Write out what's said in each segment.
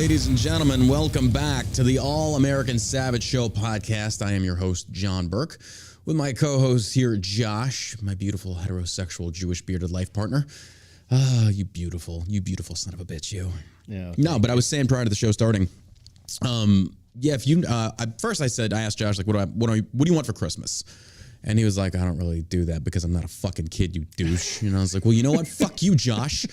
ladies and gentlemen. Welcome back to the All-American Savage Show podcast. I am your host, John Burke, with my co-host here, Josh, my beautiful heterosexual Jewish bearded life partner. You beautiful son of a bitch, you. Yeah. No, but I was saying prior to the show starting, if you, I asked Josh, like, what do you want for Christmas? And he was like, I don't really do that because I'm not a fucking kid, you douche. And I was like, well, you know what? Fuck you, Josh.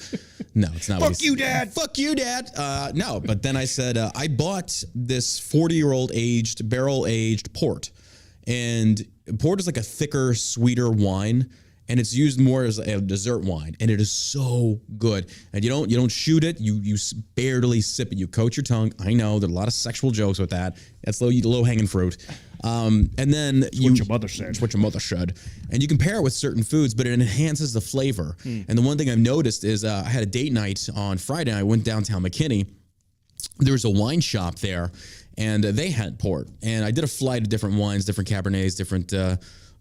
No, it's not. Fuck you, Dad. Fuck you, Dad. No, but then I said, I bought this 40-year-old barrel-aged port. And port is like a thicker, sweeter wine. And it's used more as a dessert wine. And it is so good. And you don't shoot it. You barely sip it. You coat your tongue. I know, there are a lot of sexual jokes with that. That's low-hanging fruit. And then That's what your mother said. It's what your mother said. And you can pair it with certain foods, but it enhances the flavor. And the one thing I've noticed is I had a date night on Friday. I went downtown McKinney. There's a wine shop there, and they had port. And I did a flight of different wines, different Cabernets, different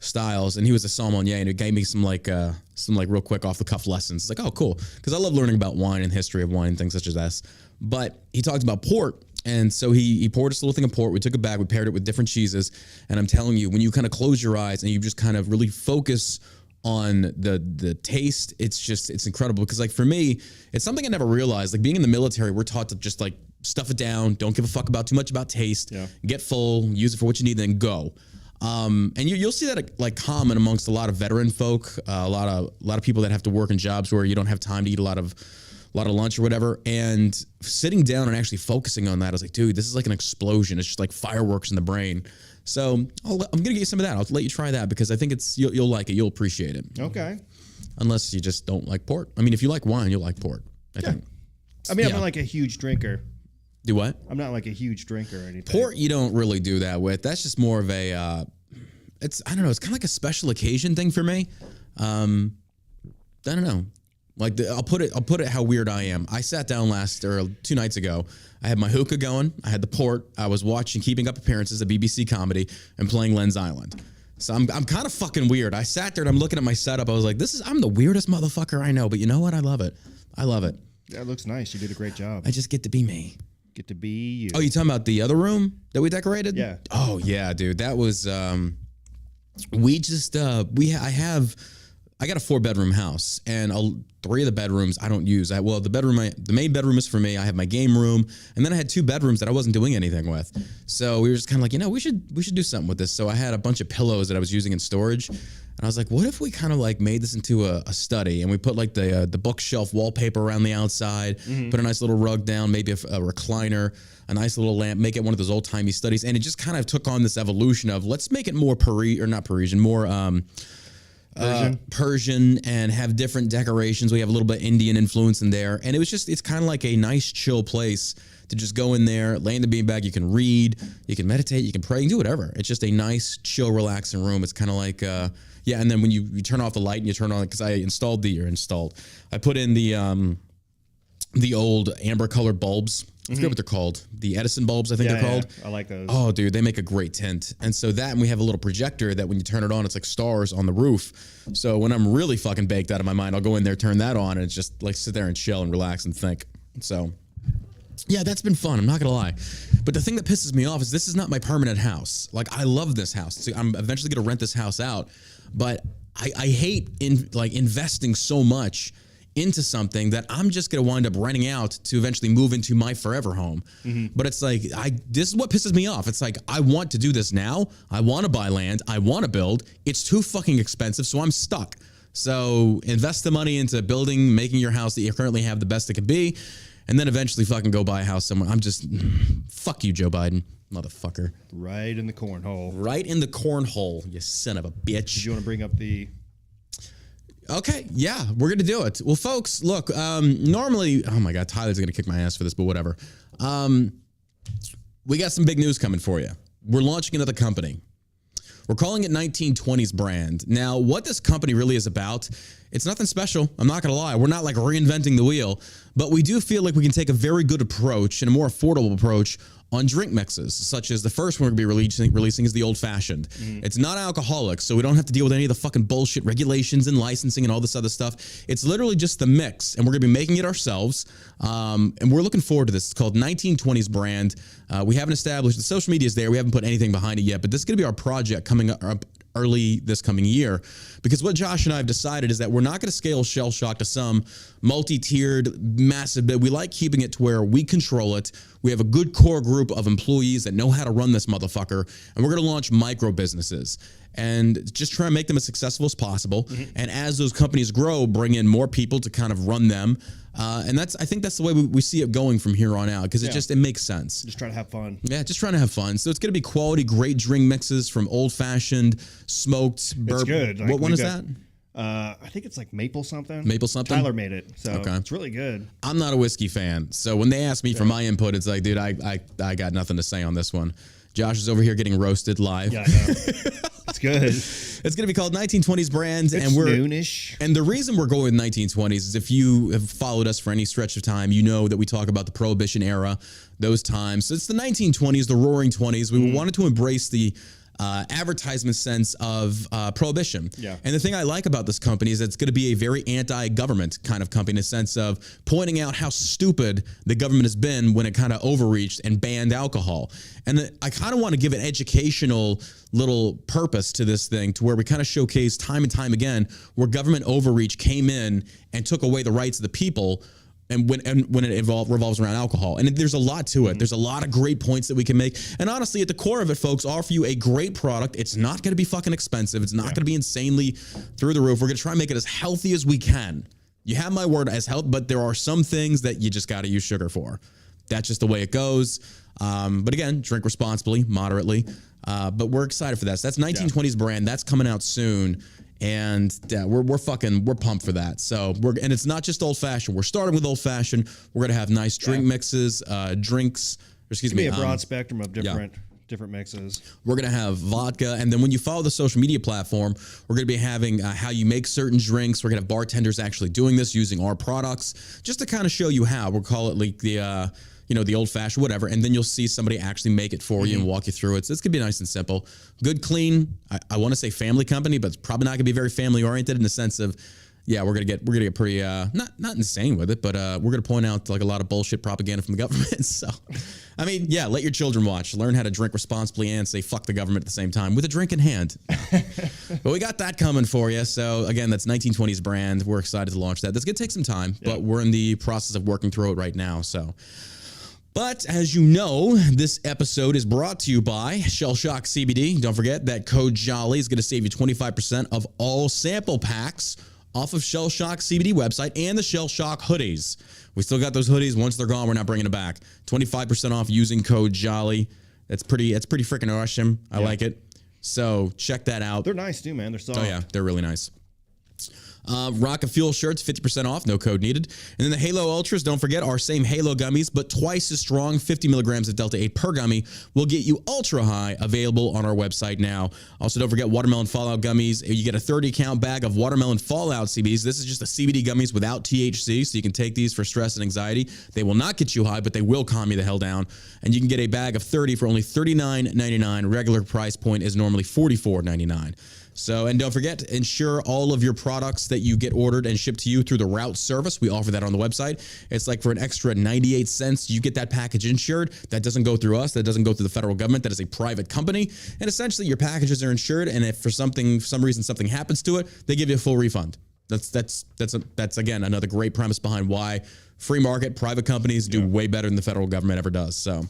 styles. And he was a sommelier, and it gave me some real quick off the cuff lessons. It's like, oh, cool, because I love learning about wine and history of wine, things such as this. But he talked about port. And so he poured us a little thing of port. We took it back. We paired it with different cheeses. And I'm telling you, when you kind of close your eyes and you just kind of really focus on the taste, it's incredible. Because like for me, it's something I never realized. Like being in the military, we're taught to just like stuff it down. Don't give a fuck about too much about taste. Yeah. Get full, use it for what you need, then go. And you'll see that like common amongst a lot of veteran folk, a lot of people that have to work in jobs where you don't have time to eat a lot of lunch or whatever, and sitting down and actually focusing on that, I was like, dude, this is like an explosion. It's just like fireworks in the brain. So I'm going to get you some of that. I'll let you try that because I think you'll like it. You'll appreciate it. Okay. Unless you just don't like port. I mean, if you like wine, you'll like port, I think. I mean, I'm not like a huge drinker. Do what? I'm not like a huge drinker or anything. Port, you don't really do that with. That's just more of a, I don't know. It's kind of like a special occasion thing for me. I don't know. Like I'll put it how weird I am. I sat down 2 nights ago. I had my hookah going. I had the port. I was watching Keeping Up Appearances, a BBC comedy, and playing Len's Island. So I'm kind of fucking weird. I sat there and I'm looking at my setup. I was like, I'm the weirdest motherfucker I know. But you know what? I love it. I love it. Yeah, it looks nice. You did a great job. I just get to be me. Get to be you. Oh, you talking about the other room that we decorated? Yeah. Oh yeah, dude. That was I got a 4-bedroom house, and 3 of the bedrooms I don't use. The main bedroom is for me. I have my game room, and then I had 2 bedrooms that I wasn't doing anything with. So we were just kind of like, we should do something with this. So I had a bunch of pillows that I was using in storage, and I was like, what if we kind of like made this into a study, and we put like the bookshelf wallpaper around the outside, put a nice little rug down, maybe a recliner, a nice little lamp, make it one of those old timey studies, and it just kind of took on this evolution of let's make it more Persian and have different decorations. We have a little bit Indian influence in there. And it's kind of like a nice chill place to just go in there, lay in the beanbag. You can read, you can meditate, you can pray, you can do whatever. It's just a nice, chill, relaxing room. It's kind of like, and then when you turn off the light and you turn on, because I I put in the old amber colored bulbs. I forget what they're called. The Edison bulbs, I think they're called. I like those. Oh, dude, they make a great tint. And so and we have a little projector that when you turn it on, it's like stars on the roof. So when I'm really fucking baked out of my mind, I'll go in there, turn that on, and it's just like sit there and chill and relax and think. So, yeah, that's been fun. I'm not going to lie. But the thing that pisses me off is this is not my permanent house. Like, I love this house. So I'm eventually going to rent this house out. But I hate investing so much into something that I'm just going to wind up renting out to eventually move into my forever home. But it's like, this is what pisses me off. It's like, I want to do this now. I want to buy land. I want to build. It's too fucking expensive, so I'm stuck. So invest the money into building, making your house that you currently have the best it could be, and then eventually fucking go buy a house somewhere. I'm just, fuck you, Joe Biden, motherfucker. Right in the cornhole. Right in the cornhole, you son of a bitch. Do you want to bring up the... Okay, yeah, we're going to do it. Well, folks, look, normally, oh my God, Tyler's going to kick my ass for this, but whatever. We got some big news coming for you. We're launching another company. We're calling it 1920s Brand. Now, what this company really is about, it's nothing special. I'm not going to lie. We're not like reinventing the wheel, but we do feel like we can take a very good approach and a more affordable approach on drink mixes, such as the first one we're going to be releasing is the Old Fashioned. It's not alcoholic, so we don't have to deal with any of the fucking bullshit regulations and licensing and all this other stuff. It's literally just the mix, and we're going to be making it ourselves. And we're looking forward to this. It's called 1920s brand. We haven't established, the social media is there. We haven't put anything behind it yet, but this is going to be our project coming up early this coming year, because what Josh and I have decided is that we're not going to scale Shell Shock to some multi-tiered massive bit. We like keeping it to where we control it. We have a good core group of employees that know how to run this motherfucker, and we're going to launch micro businesses and just try and make them as successful as possible. And as those companies grow, bring in more people to kind of run them. And I think that's the way we see it going from here on out, because it makes sense. Just trying to have fun. Yeah, just trying to have fun. So it's going to be quality, great drink mixes from Old Fashioned, smoked, bourbon. It's good. Like, what one is that? I think it's like maple something. Maple something? Tyler made it, so it's really good. I'm not a whiskey fan, so when they ask me for my input, it's like, dude, I got nothing to say on this one. Josh is over here getting roasted live. Yeah, I know. It's good. It's going to be called 1920s Brands. It's and we're noonish. And the reason we're going with 1920s is, if you have followed us for any stretch of time, you know that we talk about the Prohibition era, those times. So it's the 1920s, the Roaring 20s. We wanted to embrace the advertisement sense of prohibition. Yeah. And the thing I like about this company is that it's going to be a very anti-government kind of company, in the sense of pointing out how stupid the government has been when it kind of overreached and banned alcohol. And I kind of want to give an educational little purpose to this thing, to where we kind of showcase time and time again where government overreach came in and took away the rights of the people. And when it revolves around alcohol. And there's a lot to it. There's a lot of great points that we can make. And honestly, at the core of it, folks, offer you a great product. It's not going to be fucking expensive. It's not going to be insanely through the roof. We're going to try and make it as healthy as we can. You have my word, as health, but there are some things that you just got to use sugar for. That's just the way it goes. But again, drink responsibly, moderately. But we're excited for that. So that's 1920s brand. That's coming out soon. And we're pumped for that. So and it's not just Old Fashioned. We're starting with Old Fashioned. We're gonna have nice drink mixes, drinks. Excuse me, a broad spectrum of different mixes. We're gonna have vodka, and then when you follow the social media platform, we're gonna be having how you make certain drinks. We're gonna have bartenders actually doing this using our products, just to kind of show you how. We'll call it like the the Old Fashioned, whatever, and then you'll see somebody actually make it for you and walk you through it. So it's gonna be nice and simple, good, clean. I want to say family company, but it's probably not gonna be very family oriented, in the sense of, we're gonna get pretty not insane with it, but we're gonna point out like a lot of bullshit propaganda from the government. So, I mean, let your children watch, learn how to drink responsibly and say fuck the government at the same time with a drink in hand. But we got that coming for you. So again, that's 1920s brand. We're excited to launch that. That's gonna take some time, but we're in the process of working through it right now. So. But as you know, this episode is brought to you by Shell Shock CBD. Don't forget that code JOLLY is going to save you 25% of all sample packs off of Shell Shock CBD website, and the Shell Shock hoodies. We still got those hoodies. Once they're gone, we're not bringing them back. 25% off using code JOLLY. That's pretty freaking awesome. I like it. So check that out. They're nice too, man. They're soft. Oh yeah, they're really nice. Rocket Fuel shirts, 50% off, no code needed. And then the Halo Ultras, don't forget, our same Halo gummies, but twice as strong, 50 milligrams of Delta 8 per gummy, will get you ultra high, available on our website now. Also, don't forget Watermelon Fallout gummies. You get a 30-count bag of Watermelon Fallout CBDs. This is just the CBD gummies without THC, so you can take these for stress and anxiety. They will not get you high, but they will calm you the hell down. And you can get a bag of 30 for only $39.99. Regular price point is normally $44.99. So, and don't forget, insure all of your products that you get ordered and shipped to you through the route service. We offer that on the website. It's like for an extra 98 cents, you get that package insured. That doesn't go through us. That doesn't go through the federal government. That is a private company. And essentially, your packages are insured. And if for some reason something happens to it, they give you a full refund. That's again, another great premise behind why free market private companies do way better than the federal government ever does. So,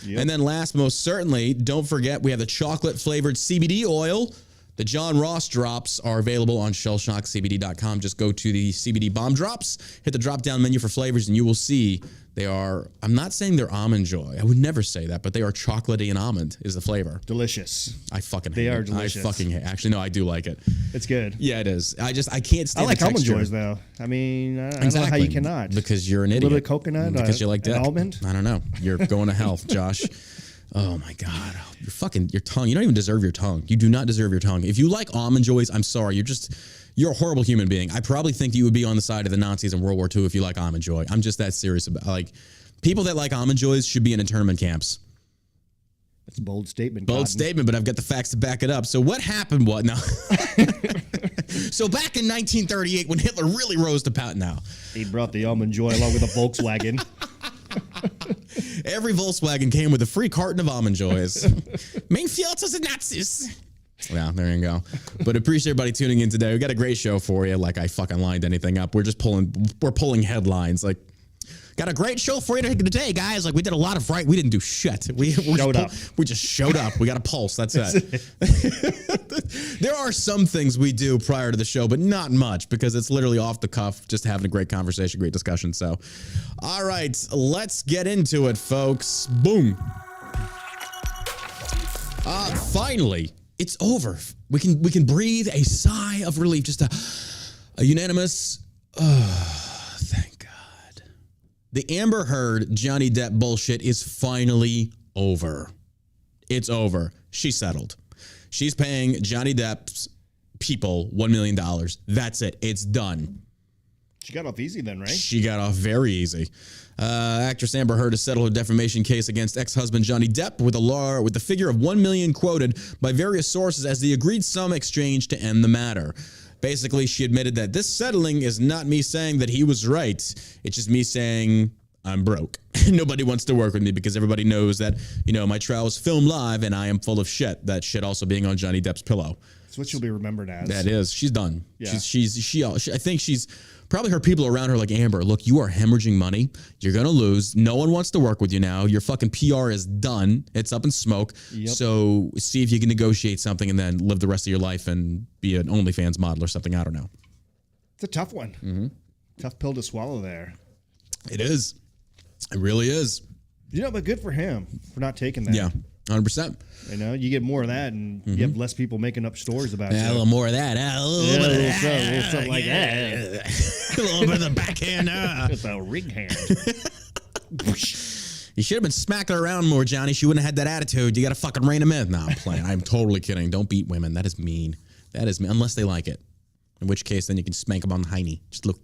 and then last, most certainly, don't forget, we have the chocolate flavored CBD oil. The John Ross drops are available on shellshockcbd.com. Just go to the CBD bomb drops, hit the drop down menu for flavors, and you will see they are, I'm not saying they're almond joy. I would never say that, but they are chocolatey and almond is the flavor. Delicious. I fucking hate it. They are delicious. I fucking hate it. Actually, no, I do like it. It's good. Yeah, it is. I can't stand I like the almond texture. joys, though. I mean, I don't know how you cannot. Because you're an idiot. A little bit of coconut. Because you like that. Almond. I don't know. You're going to hell, Josh. Oh my God. Your tongue. You don't even deserve your tongue. You do not deserve your tongue. If you like almond joys, I'm sorry. You're a horrible human being. I probably think you would be on the side of the Nazis in World War II if you like almond joy. I'm just that serious about, like, people that like almond joys should be in internment camps. That's a bold statement. Bold statement, but I've got the facts to back it up. So what happened? What now? So back in 1938, when Hitler really rose to power, now he brought the Almond Joy along with a Volkswagen. Every Volkswagen came with a free carton of Almond Joys. Mein Führer the Nazis. Yeah, there you go. But appreciate everybody tuning in today. We got a great show for you. Like, I fucking lined anything up. We're pulling headlines. Like, got a great show for you today, guys. Like, we did a lot of we didn't do shit. We just showed up. We got a pulse. That's it. There are some things we do prior to the show, but not much, because it's literally off the cuff, just having a great conversation, great discussion. So, all right, let's get into it, folks. Boom. Finally, it's over. We can breathe a sigh of relief. Just a unanimous. Thank God. The Amber Heard Johnny Depp bullshit is finally over. It's over. She settled. She's paying Johnny Depp's people $1 million. That's it. It's done. She got off easy then, right? She got off very easy. Actress Amber Heard has settled her defamation case against ex-husband Johnny Depp with the figure of $1 million quoted by various sources as the agreed sum exchanged to end the matter. Basically, she admitted that this settling is not me saying that he was right. It's just me saying I'm broke. Nobody wants to work with me because everybody knows that, my trial was filmed live and I am full of shit. That shit also being on Johnny Depp's pillow. That's what she'll be remembered as. That is. She's done. Yeah. I think she's probably her people around her like, Amber, look, you are hemorrhaging money. You're going to lose. No one wants to work with you now. Your fucking PR is done. It's up in smoke. Yep. So see if you can negotiate something and then live the rest of your life and be an OnlyFans model or something. I don't know. It's a tough one. Mm-hmm. Tough pill to swallow there. It is. It really is. But good for him for not taking that. Yeah, 100%. You get more of that, and you have less people making up stories about you. A little more of that. A little bit of that. Something like that. A little bit of the backhand. It's a ring hand. You should have been smacking her around more, Johnny. She wouldn't have had that attitude. You got to fucking rein him in. No, I'm playing. I'm totally kidding. Don't beat women. That is mean. That is mean. Unless they like it. In which case, then you can spank them on the hiney. Just look.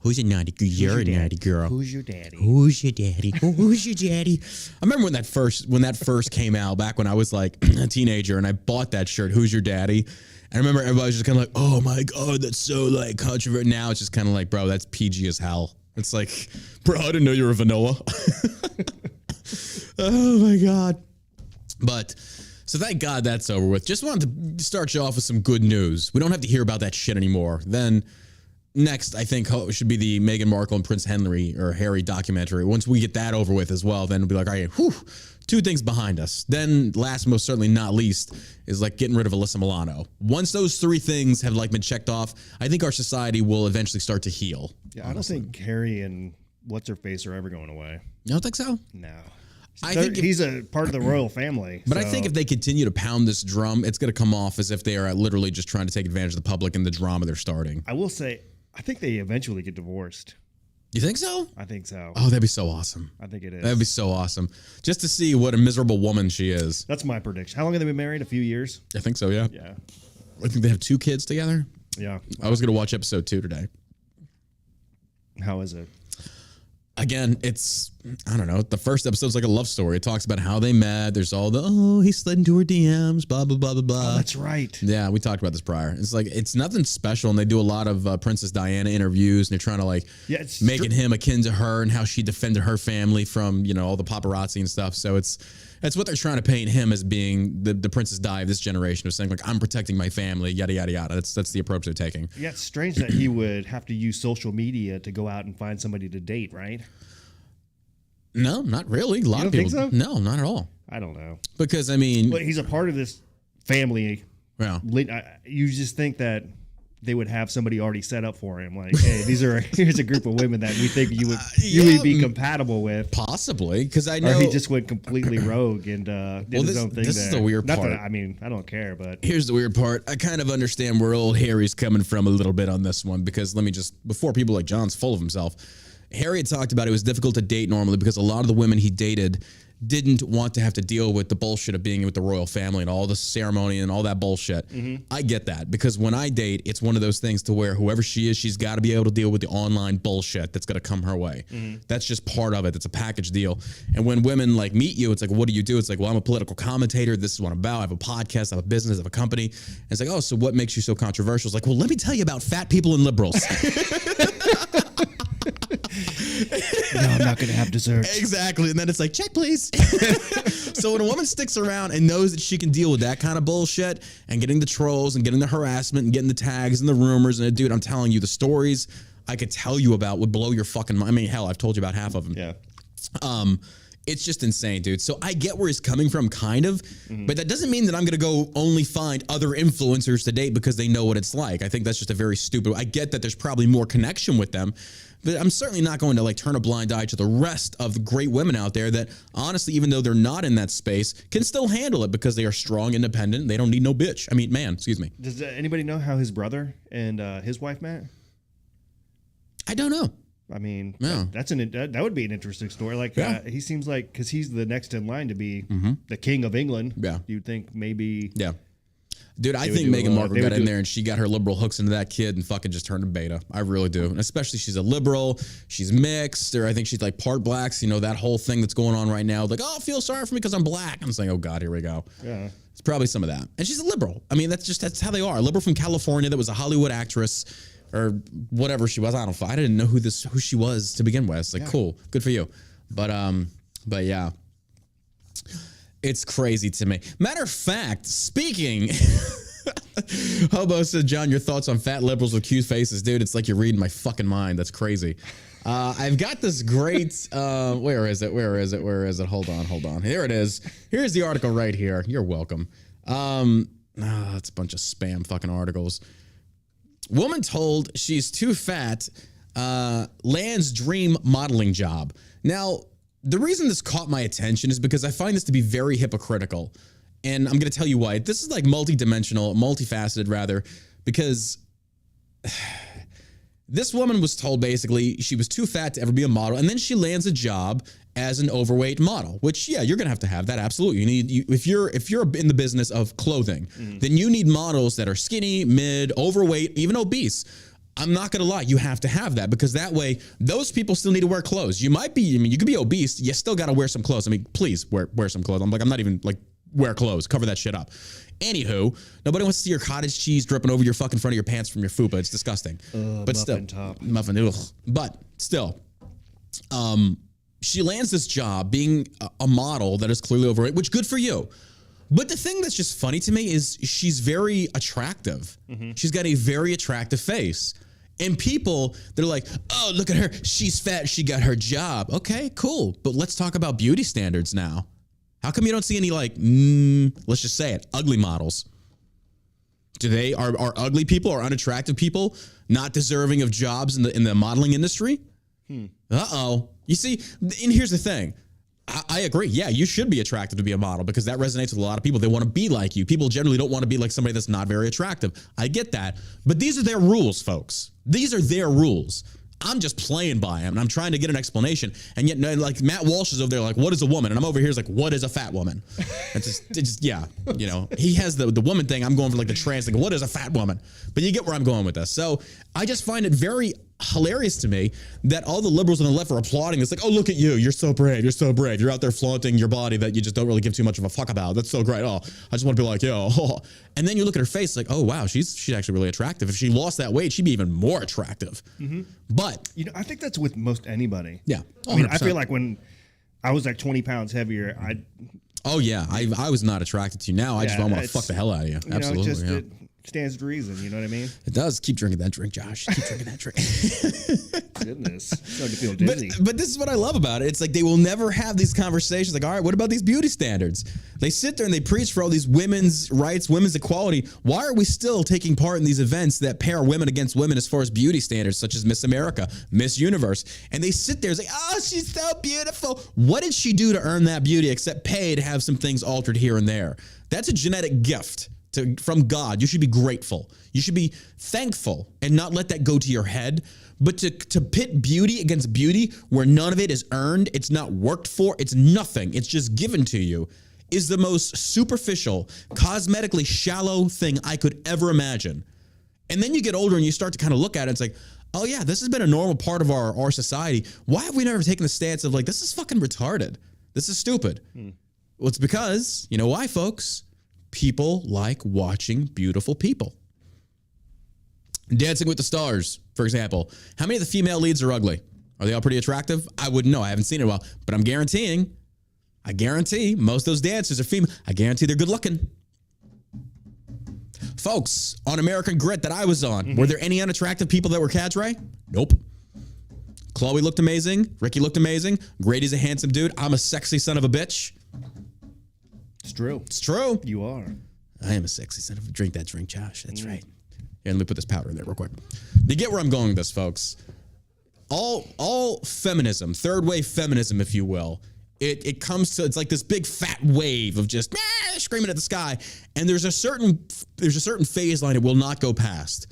Who's a naughty girl? You're a naughty girl. Who's your daddy? Who's your daddy? Who's your daddy? I remember when that first came out back when I was like a teenager and I bought that shirt, Who's Your Daddy? And I remember everybody was just kind of like, oh my God, that's so like controversial. Now it's just kind of like, bro, that's PG as hell. It's like, bro, I didn't know you were vanilla. Oh my God. But so thank God that's over with. Just wanted to start you off with some good news. We don't have to hear about that shit anymore. Then next, I think, should be the Meghan Markle and Prince Harry documentary. Once we get that over with as well, then we'll be like, all right, two things behind us. Then last, most certainly not least, is like getting rid of Alyssa Milano. Once those three things have like been checked off, I think our society will eventually start to heal. Yeah, honestly. I don't think Harry and what's-her-face are ever going away. You don't think so? No. I think he's a part of the royal family. But I think if they continue to pound this drum, it's going to come off as if they are literally just trying to take advantage of the public and the drama they're starting. I will say, I think they eventually get divorced. You think so? I think so. Oh, that'd be so awesome. I think it is. That'd be so awesome. Just to see what a miserable woman she is. That's my prediction. How long have they been married? A few years? I think so, yeah. Yeah. I think they have 2 kids together. Yeah. I was going to watch episode 2 today. How is it? Again, I don't know. The first episode's like a love story. It talks about how they met. There's all he slid into her DMs, blah, blah, blah, blah, blah. Oh, that's right. Yeah, we talked about this prior. It's like, it's nothing special. And they do a lot of Princess Diana interviews. And they're trying to like making him akin to her and how she defended her family from, all the paparazzi and stuff. So that's what they're trying to paint him as being the Princess Di of this generation, of saying like, I'm protecting my family, yada, yada, yada. That's the approach they're taking. Yeah, it's strange that he would have to use social media to go out and find somebody to date, right? No, not really. A lot of people. Think so? No, not at all. I don't know. Because, I mean... Well, he's a part of this family. Yeah. You just think that they would have somebody already set up for him. Like, hey, here's a group of women that we think you would be compatible with. Possibly, because I know... Or he just went completely rogue and did his own thing. This is the weird part. I don't care, but... Here's the weird part. I kind of understand where old Harry's coming from a little bit on this one, because before people like John's full of himself... Harry had talked about it was difficult to date normally because a lot of the women he dated didn't want to have to deal with the bullshit of being with the royal family and all the ceremony and all that bullshit. I get that, because when I date, it's one of those things to where whoever she is, she's got to be able to deal with the online bullshit that's going to come her way. That's just part of it. It's a package deal. And when women like meet you, it's like, what do you do? It's like, well, I'm a political commentator. This is what I'm about. I have a podcast. I have a business. I have a company. And it's like, oh, so what makes you so controversial? It's like, well, let me tell you about fat people and liberals. No, I'm not going to have dessert. Exactly. And then it's like, check, please. So when a woman sticks around and knows that she can deal with that kind of bullshit and getting the trolls and getting the harassment and getting the tags and the rumors, and dude, I'm telling you, the stories I could tell you about would blow your fucking mind. I mean, hell, I've told you about half of them. Yeah. It's just insane, dude. So I get where he's coming from, kind of, but that doesn't mean that I'm going to go only find other influencers to date because they know what it's like. I think that's just a very stupid. I get that there's probably more connection with them, but I'm certainly not going to like turn a blind eye to the rest of the great women out there that honestly, even though they're not in that space, can still handle it because they are strong, independent. They don't need no bitch. I mean, man, excuse me. Does anybody know how his brother and his wife met? I don't know. I mean, Yeah. that would be an interesting story. Like, Yeah. he seems like, because he's the next in line to be the king of England. Yeah. You'd think maybe. Yeah. Dude, I would think do Meghan a lot. Markle They got would in do- there and she got her liberal hooks into that kid and fucking just turned to beta. I really do. And especially she's a liberal, she's mixed, or I think she's like part blacks, you know, that whole thing that's going on right now. Like, oh, feel sorry for me because I'm black. I'm saying, oh God, here we go. Yeah. It's probably some of that. And she's a liberal. I mean, that's how they are. A liberal from California that was a Hollywood actress or whatever she was. I didn't know who she was to begin with. It's like, cool, good for you. But yeah. It's crazy to me. Matter of fact, speaking, Hobo said, John, your thoughts on fat liberals with cute faces. Dude, it's like you're reading my fucking mind. That's crazy. I've got this great, where is it? Hold on. Here it is. Here's the article right here. You're welcome. It's a bunch of spam fucking articles. Woman told she's too fat, lands dream modeling job. Now, the reason this caught my attention is because I find this to be very hypocritical. And I'm going to tell you why. This is like multifaceted rather, because this woman was told basically she was too fat to ever be a model. And then she lands a job as an overweight model, which, yeah, you're going to have that. Absolutely. If you're in the business of clothing, then you need models that are skinny, mid, overweight, even obese. I'm not going to lie. You have to have that because that way those people still need to wear clothes. You could be obese. You still got to wear some clothes. I mean, please wear some clothes. I'm not even like wear clothes, cover that shit up. Anywho, nobody wants to see your cottage cheese dripping over your fucking front of your pants from your fupa. It's disgusting. But muffin top. Muffin. Ugh. But still, she lands this job being a model that is clearly overweight, which good for you. But the thing that's just funny to me is she's very attractive. She's got a very attractive face. And people, they're like, oh, look at her. She's fat. She got her job. Okay, cool. But let's talk about beauty standards now. How come you don't see any like, let's just say it, ugly models? Are ugly people or unattractive people not deserving of jobs in the modeling industry? Uh-oh. You see, and here's the thing. I agree. Yeah, you should be attractive to be a model because that resonates with a lot of people. They want to be like you. People generally don't want to be like somebody that's not very attractive. I get that. But these are their rules, folks. These are their rules. I'm just playing by them, and I'm trying to get an explanation. And yet, like, Matt Walsh is over there like, what is a woman? And I'm over here like, what is a fat woman? It's just yeah, you know. He has the woman thing. I'm going for like the trans thing. What is a fat woman? But you get where I'm going with this. So I just find it very hilarious to me that all the liberals on the left are applauding. It's like, oh, look at you. You're so brave. You're so brave. You're out there flaunting your body that you just don't really give too much of a fuck about. That's so great. Oh, I just want to be like, yo. And then you look at her face like, oh, wow, she's actually really attractive. If she lost that weight, she'd be even more attractive. But, You know, I think that's with most anybody. yeah. I mean, I 100%. feel like when I was like 20 pounds heavier, Oh, yeah. I was not attracted to you. Now I just Yeah, want to it's- fuck the hell out of you. you Absolutely. know, just yeah. it stands to reason. You know what I mean? It does. Keep drinking that drink, Josh. Keep drinking that drink. Goodness, starting to feel dizzy. But this is what I love about it. It's like they will never have these conversations like, all right, what about these beauty standards? They sit there and they preach for all these women's rights, women's equality. Why are we still taking part in these events that pair women against women as far as beauty standards, such as Miss America, Miss Universe? And they sit there and say, oh, she's so beautiful. What did she do to earn that beauty except pay to have some things altered here and there? That's a genetic gift. from God. You should be grateful. You should be thankful and not let that go to your head. But to pit beauty against beauty where none of it is earned, it's not worked for, it's nothing, it's just given to you, is the most superficial, cosmetically shallow thing I could ever imagine. And then you get older and you start to kind of look at it. It's like, oh yeah, this has been a normal part of our society. Why have we never taken the stance of like, this is fucking retarded. This is stupid. Well, it's because, you know why, folks? People like watching beautiful people. Dancing with the Stars, for example. How many of the female leads are ugly? Are they all pretty attractive? I wouldn't know. I haven't seen it in a while. But I guarantee most of those dancers are female. I guarantee they're good looking. Folks, on American Grit that I was on, were there any unattractive people that were cadre? Nope. Chloe looked amazing. Ricky looked amazing. Grady's a handsome dude. I'm a sexy son of a bitch. It's true. It's true. You are. I am a sexy son of a drink. That drink, Josh. That's right. Here, let me put this powder in there real quick. You get where I'm going with this, folks. All feminism, third wave feminism, if you will, it comes to, it's like this big fat wave of just screaming at the sky. And there's a certain phase line it will not go past.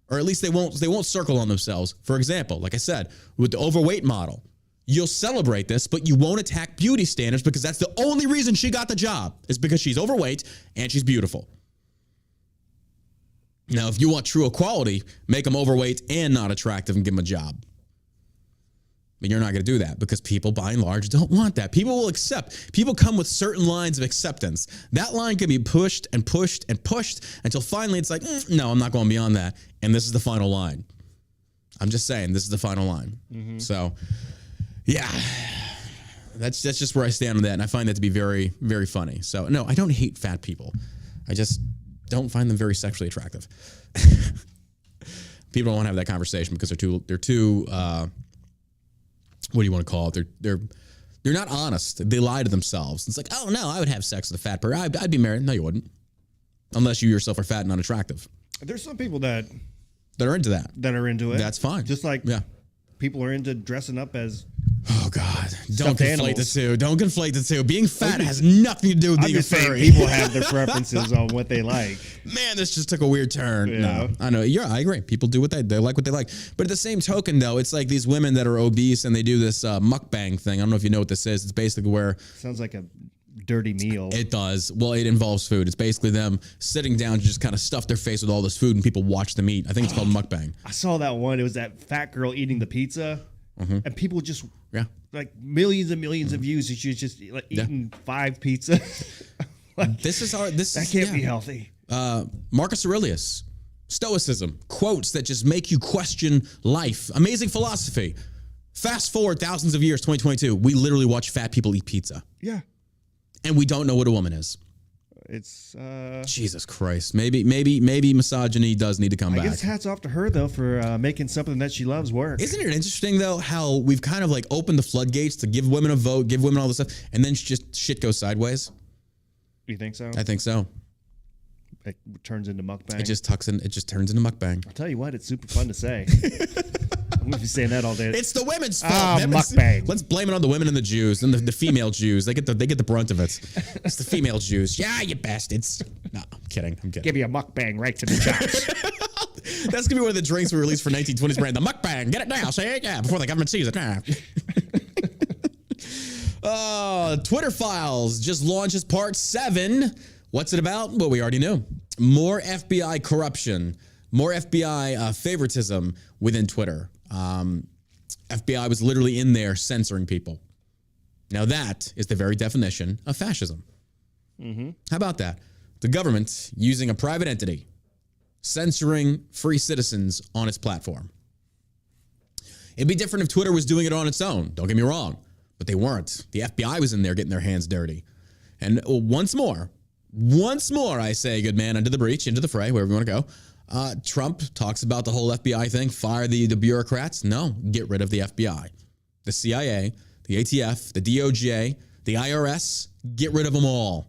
Or at least they won't circle on themselves. For example, like I said, with the overweight model, you'll celebrate this, but you won't attack beauty standards because that's the only reason she got the job is because she's overweight and she's beautiful. Now, if you want true equality, make them overweight and not attractive and give them a job. But you're not going to do that because people, by and large, don't want that. People will accept. People come with certain lines of acceptance. That line can be pushed and pushed and pushed until finally it's like, no, I'm not going beyond that. And this is the final line. I'm just saying, this is the final line. So, yeah, that's just where I stand on that. And I find that to be very, very funny. So, no, I don't hate fat people. I just don't find them very sexually attractive. People don't want to have that conversation because they're too what do you want to call it? They're not honest. They lie to themselves. It's like, oh no, I would have sex with a fat person. I'd be married. No, you wouldn't, unless you yourself are fat and unattractive. There's some people that are into that. That are into it. That's fine. Just like people are into dressing up as. Oh God! Don't conflate animals. the two. Don't conflate the two. Being fat has nothing to do with being a furry. People have their preferences on what they like. Man, this just took a weird turn. Yeah. No, I know. I agree. People do what they like what they like. But at the same token, though, it's like these women that are obese and they do this mukbang thing. I don't know if you know what this is. It's basically where sounds like a dirty meal. It does. Well, it involves food. It's basically them sitting down to just kind of stuff their face with all this food and people watch them eat. I think it's called mukbang. I saw that one. It was that fat girl eating the pizza, and people just like millions and millions of views. She's just like eating 5 pizzas. Like, that can't be healthy. Marcus Aurelius, Stoicism, quotes that just make you question life. Amazing philosophy. Fast forward thousands of years, 2022, we literally watch fat people eat pizza. Yeah. And we don't know what a woman is. It's Jesus Christ. Maybe misogyny does need to come back. I guess hats off to her though for making something that she loves work. Isn't it interesting though how we've kind of like opened the floodgates to give women a vote, give women all this stuff, and then just shit goes sideways? You think so? I think so. It turns into mukbang. It just turns into mukbang. I'll tell you what, it's super fun to say. I'm gonna be saying that all day. It's the women's fault. Mukbang. Let's blame it on the women and the Jews and the female Jews. They get the brunt of it. It's the female Jews. Yeah, you bastards. No, I'm kidding. Give you a mukbang right to the chops. That's gonna be one of the drinks we released for 1920s brand. The mukbang. Get it now. Say it. Yeah, before the government sees it. Twitter Files just launches part 7. What's it about? Well, we already knew. More FBI corruption, more FBI favoritism within Twitter. FBI was literally in there censoring people. Now that is the very definition of fascism. How about that? The government using a private entity, censoring free citizens on its platform. It'd be different if Twitter was doing it on its own. Don't get me wrong, but they weren't. The FBI was in there getting their hands dirty. And once more, I say, good man, under the breach, into the fray, wherever you want to go. Trump talks about the whole FBI thing. Fire the bureaucrats. No, get rid of the FBI. The CIA, the ATF, the DOJ, the IRS, get rid of them all.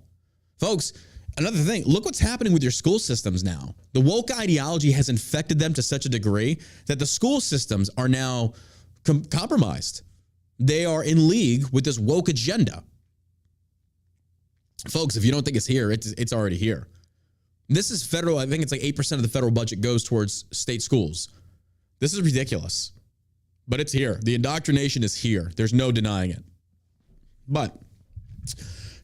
Folks, another thing, look what's happening with your school systems now. The woke ideology has infected them to such a degree that the school systems are now compromised. They are in league with this woke agenda. Folks, if you don't think it's here, it's already here. This is federal. I think it's like 8% of the federal budget goes towards state schools. This is ridiculous. But it's here. The indoctrination is here. There's no denying it. But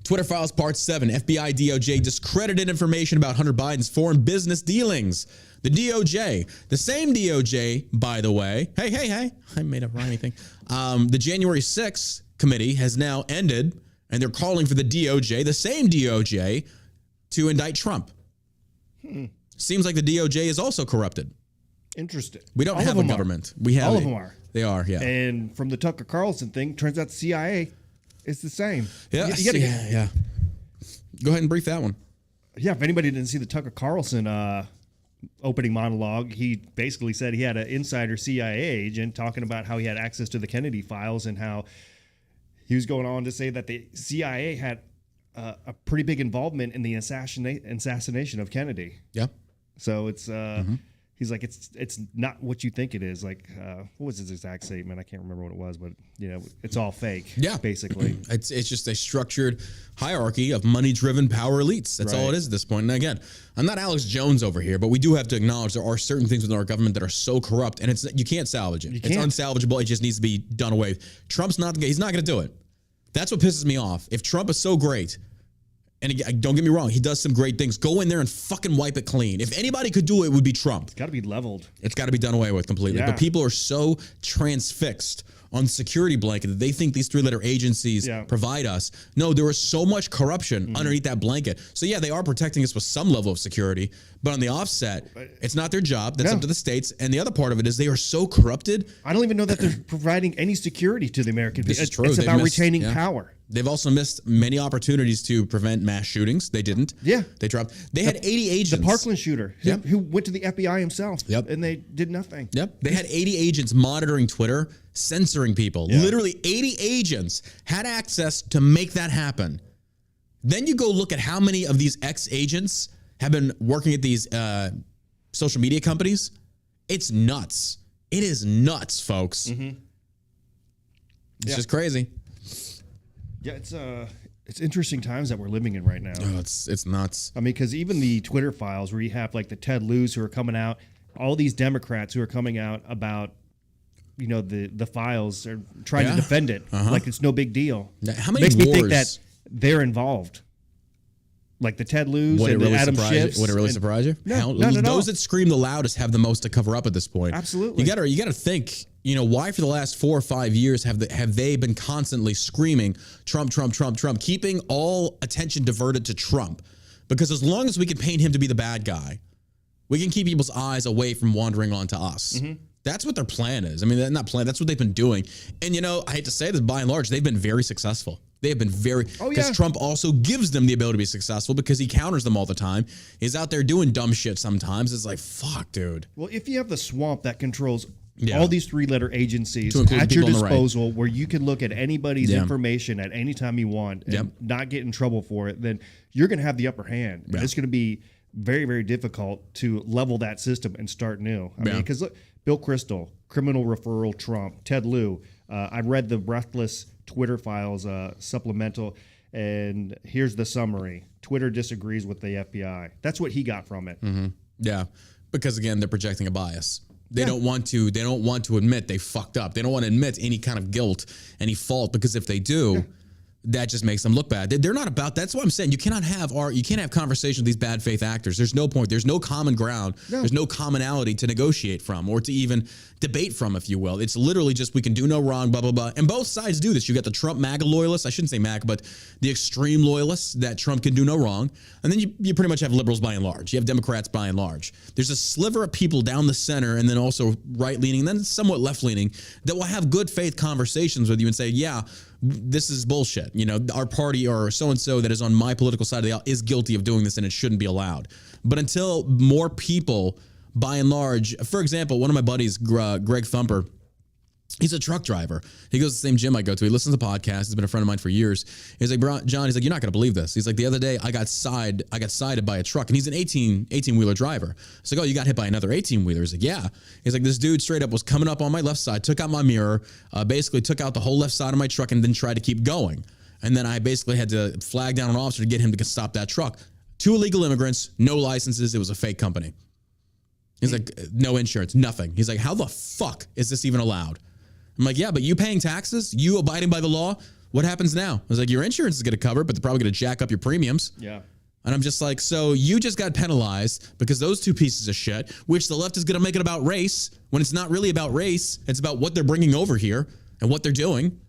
Twitter Files Part 7, FBI DOJ discredited information about Hunter Biden's foreign business dealings. The DOJ, the same DOJ, by the way, hey, I made up rhyming thing. The January 6th committee has now ended, and they're calling for the DOJ, the same DOJ, to indict Trump. Seems like the DOJ is also corrupted. Interesting. We don't have a government. We have all of them are. They are, yeah. And from the Tucker Carlson thing, turns out the CIA is the same. Yeah, yeah. Go ahead and brief that one. Yeah, if anybody didn't see the Tucker Carlson opening monologue, he basically said he had an insider CIA agent talking about how he had access to the Kennedy files and how he was going on to say that the CIA had a pretty big involvement in the assassination of Kennedy. Yeah. So it's he's like it's not what you think it is. Like what was his exact statement? I can't remember what it was, but it's all fake. Yeah, basically, it's just a structured hierarchy of money-driven power elites. That's all it is at this point. And again, I'm not Alex Jones over here, but we do have to acknowledge there are certain things within our government that are so corrupt, and you can't salvage it. It's unsalvageable. It just needs to be done away. Trump's not. He's not going to do it. That's what pisses me off. If Trump is so great. And again, don't get me wrong, he does some great things. Go in there and fucking wipe it clean. If anybody could do it, it would be Trump. It's got to be leveled. It's got to be done away with completely. Yeah. But people are so transfixed on the security blanket that they think these three-letter agencies provide us. No, there is so much corruption underneath that blanket. So yeah, they are protecting us with some level of security, but on the offset, it's not their job. That's up to the states. And the other part of it is they are so corrupted. I don't even know that they're providing any security to the American people. This is true. It's about retaining power. They've also missed many opportunities to prevent mass shootings. They didn't. Yeah. They dropped. They had 80 agents. The Parkland shooter who went to the FBI himself. Yep. And they did nothing. Yep. They had 80 agents monitoring Twitter, censoring people. Yeah. Literally 80 agents had access to make that happen. Then you go look at how many of these ex-agents have been working at these social media companies. It's nuts. It is nuts, folks. It's just crazy. Yeah, it's interesting times that we're living in right now. Oh, it's nuts. I mean, because even the Twitter files where you have like the Ted Lieu's who are coming out, all these Democrats who are coming out about, the files are trying to defend it like it's no big deal. How many makes me think that they're involved. Like the Ted Lieu's and the Adam Schiff's. Would it really surprise you? No, those that scream the loudest have the most to cover up at this point. Absolutely. You gotta think. Why for the last 4 or 5 years have they been constantly screaming Trump, Trump, Trump, Trump, keeping all attention diverted to Trump? Because as long as we can paint him to be the bad guy, we can keep people's eyes away from wandering onto us. That's what their plan is. I mean, not plan. That's what they've been doing. And I hate to say this, by and large, they've been very successful. They have been because Trump also gives them the ability to be successful because he counters them all the time. He's out there doing dumb shit sometimes. It's like, fuck, dude. Well, if you have the swamp that controls all these three-letter agencies at your disposal where you can look at anybody's information at any time you want and not get in trouble for it, then you're going to have the upper hand. And it's going to be very, very difficult to level that system and start new. I mean, because look, Bill Kristol, criminal referral Trump, Ted Lieu. I read the Breathless Twitter Files supplemental, and here's the summary. Twitter disagrees with the FBI. That's what he got from it. Yeah, because again, they're projecting a bias. They don't want to admit they fucked up. They don't want to admit any kind of guilt, any fault, because if they do, that just makes them look bad. They're not about. That's what I'm saying. You can't have conversations with these bad faith actors. There's no point. There's no common ground. No. There's no commonality to negotiate from or to even debate from, if you will. It's literally just we can do no wrong, blah, blah, blah. And both sides do this. You got the Trump MAGA loyalists. I shouldn't say MAGA, but the extreme loyalists that Trump can do no wrong. And then you pretty much have liberals by and large. You have Democrats by and large. There's a sliver of people down the center and then also right-leaning and then somewhat left-leaning that will have good faith conversations with you and say, yeah, this is bullshit. Our party or so-and-so that is on my political side of the aisle is guilty of doing this and it shouldn't be allowed. But until more people, by and large, for example, one of my buddies, Greg Thumper, he's a truck driver. He goes to the same gym I go to. He listens to podcasts. He's been a friend of mine for years. He's like, John, he's like, you're not going to believe this. He's like, the other day I got sided by a truck, and he's an 18-wheeler driver. It's like, oh, you got hit by another 18-wheeler. He's like, yeah. He's like, this dude straight up was coming up on my left side, took out my mirror, basically took out the whole left side of my truck and then tried to keep going. And then I basically had to flag down an officer to get him to stop that truck. 2 illegal immigrants, no licenses. It was a fake company. He's like, no insurance, nothing. He's like, how the fuck is this even allowed? I'm like, yeah, but you paying taxes, you abiding by the law, what happens now? I was like, your insurance is going to cover it, but they're probably going to jack up your premiums. Yeah. And I'm just like, so you just got penalized because those 2 pieces of shit, which the left is going to make it about race when it's not really about race. It's about what they're bringing over here and what they're doing.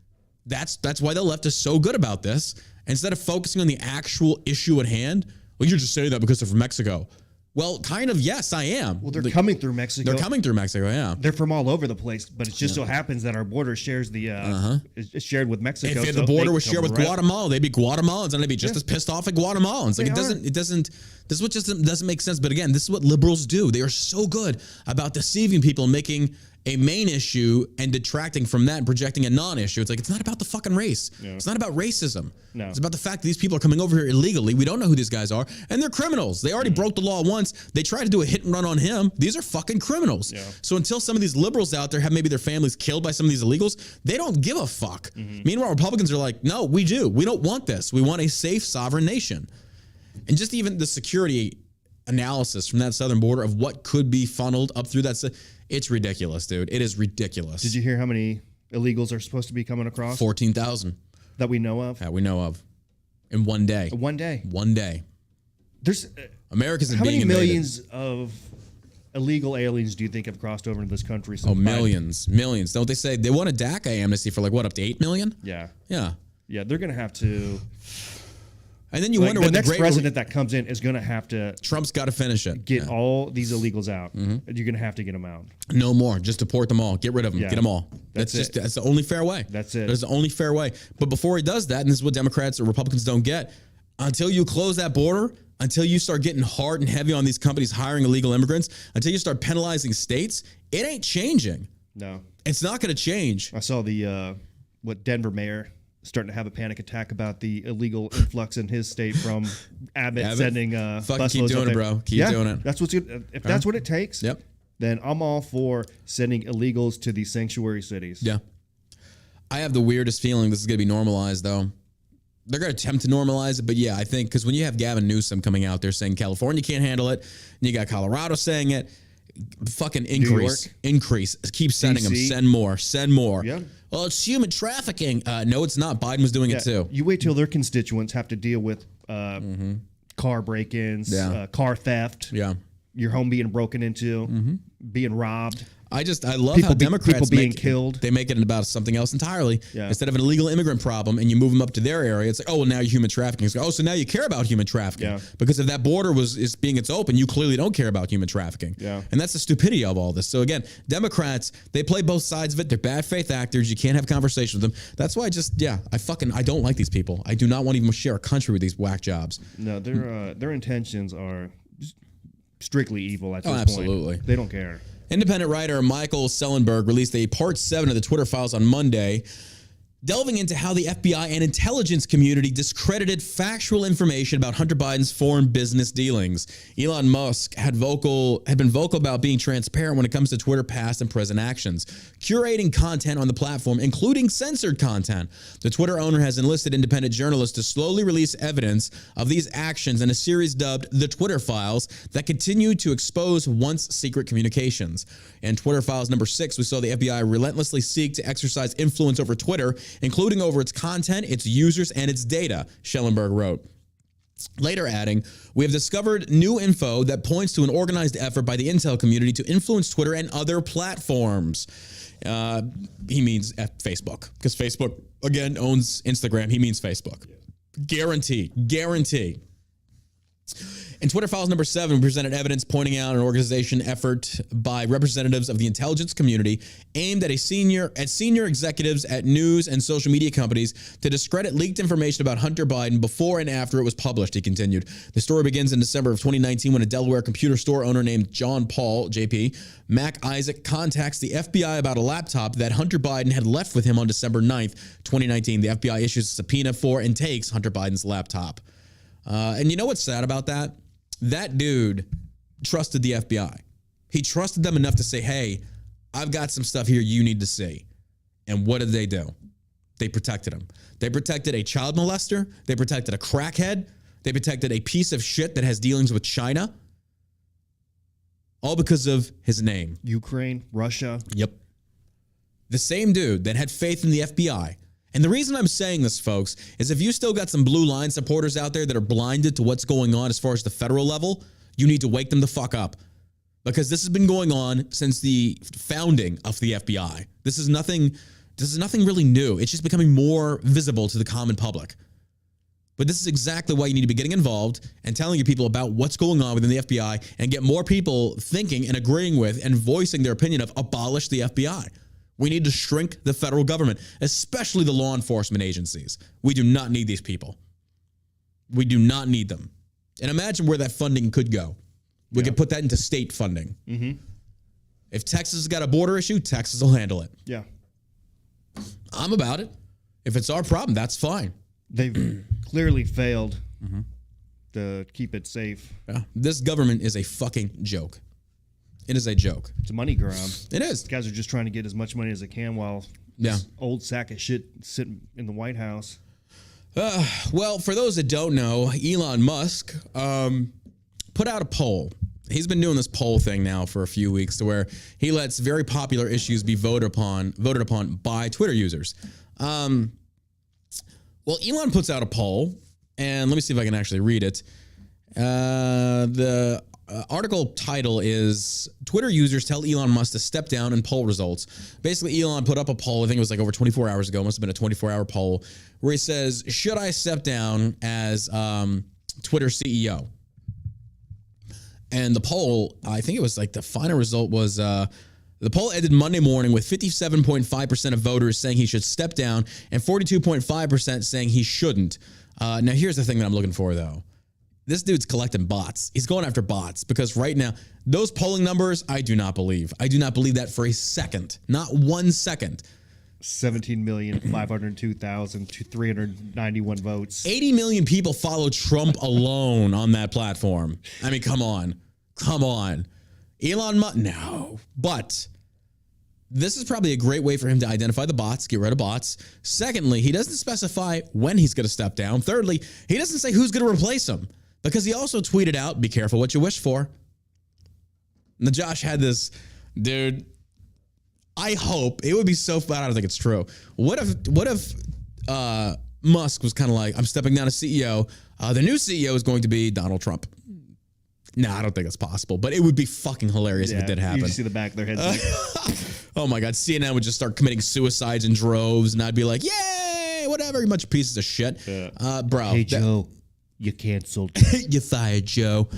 That's why the left is so good about this. Instead of focusing on the actual issue at hand, well, you're just saying that because they're from Mexico. Well, kind of, yes, I am. Well, they're coming through Mexico. They're coming through Mexico, yeah. They're from all over the place, but it just so happens that our border shares the is shared with Mexico. If the border was shared with Guatemala, they'd be Guatemalans, and they'd be just as pissed off at Guatemalans. Like this is what just doesn't make sense. But again, this is what liberals do. They are so good about deceiving people and making a main issue and detracting from that and projecting a non-issue. It's like, it's not about the fucking race. Yeah. It's not about racism. No. It's about the fact that these people are coming over here illegally. We don't know who these guys are. And they're criminals. They already broke the law once. They tried to do a hit and run on him. These are fucking criminals. Yeah. So until some of these liberals out there have maybe their families killed by some of these illegals, they don't give a fuck. Mm-hmm. Meanwhile, Republicans are like, no, we do. We don't want this. We want a safe, sovereign nation. And just even the security analysis from that southern border of what could be funneled up through that, it's ridiculous, dude. It is ridiculous. Did you hear how many illegals are supposed to be coming across? 14,000. That we know of? That we know of. In one day. One day. One day. There's America's how being many invaded. Millions of illegal aliens do you think have crossed over into this country? Oh, millions. Millions. Don't they say they want a DACA amnesty for like, what, up to 8 million? Yeah. Yeah. Yeah, they're going to have to... And then you wonder what the next president that comes in is going to have to... Trump's got to finish it. Get all these illegals out. Mm-hmm. You're going to have to get them out. No more. Just deport them all. Get rid of them. Yeah. Get them all. That's the only fair way. That's it. That's the only fair way. But before he does that, and this is what Democrats or Republicans don't get, until you close that border, until you start getting hard and heavy on these companies hiring illegal immigrants, until you start penalizing states, it ain't changing. No. It's not going to change. I saw the Denver mayor starting to have a panic attack about the illegal influx in his state from Abbott sending fucking keep doing it, bro. Keep doing it. That's what's good. If that's what it takes, yep. Then I'm all for sending illegals to these sanctuary cities. Yeah. I have the weirdest feeling this is going to be normalized, though. They're going to attempt to normalize it, but yeah, I think because when you have Gavin Newsom coming out there saying California can't handle it, and you got Colorado saying it, fucking increase. Keep sending them. Send more. Yeah. Well, it's human trafficking. No, it's not. Biden was doing it too. You wait till their constituents have to deal with car break-ins, car theft, your home being broken into, being robbed. I love how Democrats being killed. They make it about something else entirely. Yeah. Instead of an illegal immigrant problem and you move them up to their area, it's like, oh, well, now you're human trafficking. It's like, oh, so now you care about human trafficking. Yeah. Because if that border is being it's open, you clearly don't care about human trafficking. Yeah. And that's the stupidity of all this. So again, Democrats, they play both sides of it. They're bad faith actors. You can't have conversations with them. That's why I don't like these people. I do not want to even share a country with these whack jobs. No, their intentions are strictly evil at this point. Absolutely. They don't care. Independent writer Michael Sellenberg released a Part 7 of the Twitter files on Monday, delving into how the FBI and intelligence community discredited factual information about Hunter Biden's foreign business dealings. Elon Musk had been vocal about being transparent when it comes to Twitter past and present actions, curating content on the platform, including censored content. The Twitter owner has enlisted independent journalists to slowly release evidence of these actions in a series dubbed The Twitter Files that continue to expose once secret communications. In Twitter Files number 6, we saw the FBI relentlessly seek to exercise influence over Twitter, including over its content, its users, and its data, Schellenberg wrote. Later adding, we have discovered new info that points to an organized effort by the intel community to influence Twitter and other platforms. He means Facebook, because Facebook, again, owns Instagram. He means Facebook. Guarantee. In Twitter Files number 7, we presented evidence pointing out an organization effort by representatives of the intelligence community aimed at senior executives at news and social media companies to discredit leaked information about Hunter Biden before and after it was published, he continued. The story begins in December of 2019 when a Delaware computer store owner named John Paul, JP, Mac Isaac, contacts the FBI about a laptop that Hunter Biden had left with him on December 9th, 2019. The FBI issues a subpoena for and takes Hunter Biden's laptop. And you know what's sad about that? That dude trusted the FBI. He trusted them enough to say, hey, I've got some stuff here you need to see. And what did they do? They protected him. They protected a child molester. They protected a crackhead. They protected a piece of shit that has dealings with China. All because of his name. Ukraine, Russia. Yep. The same dude that had faith in the FBI. And the reason I'm saying this, folks, is if you still got some blue line supporters out there that are blinded to what's going on as far as the federal level, you need to wake them the fuck up. Because this has been going on since the founding of the FBI. This is nothing really new. It's just becoming more visible to the common public. But this is exactly why you need to be getting involved and telling your people about what's going on within the FBI and get more people thinking and agreeing with and voicing their opinion of abolish the FBI. We need to shrink the federal government, especially the law enforcement agencies. We do not need these people. We do not need them. And imagine where that funding could go. We could put that into state funding. Mm-hmm. If Texas has got a border issue, Texas will handle it. Yeah. I'm about it. If it's our problem, that's fine. They've clearly failed to keep it safe. Yeah. This government is a fucking joke. It is a joke. It's a money grab. It is. These guys are just trying to get as much money as they can while this old sack of shit sitting in the White House. Well, for those that don't know, Elon Musk put out a poll. He's been doing this poll thing now for a few weeks to where he lets very popular issues be voted upon by Twitter users. Well, Elon puts out a poll, and let me see if I can actually read it. The article title is Twitter users tell Elon Musk to step down in poll results. Basically, Elon put up a poll, I think it was like over 24 hours ago, must have been a 24-hour poll, where he says, should I step down as Twitter CEO? And the poll, I think it was like the final result was, the poll ended Monday morning with 57.5% of voters saying he should step down and 42.5% saying he shouldn't. Now, here's the thing that I'm looking for, though. This dude's collecting bots. He's going after bots because right now, those polling numbers, I do not believe. I do not believe that for a second. Not 1 second. 17,502,391 votes. 80 million people follow Trump alone on that platform. I mean, come on. Come on. Elon Musk, no. But this is probably a great way for him to identify the bots, get rid of bots. Secondly, he doesn't specify when he's going to step down. Thirdly, he doesn't say who's going to replace him because he also tweeted out, be careful what you wish for. And Josh had this, dude, I hope, it would be so fun, I don't think it's true. What if Musk was kind of like, I'm stepping down as CEO. The new CEO is going to be Donald Trump. No, I don't think it's possible, but it would be fucking hilarious if it did happen. You see the back of their heads. Oh my God, CNN would just start committing suicides in droves, and I'd be like, yay, whatever, you bunch of pieces of shit. Bro. Hey, Joe, you canceled. You fired, Joe.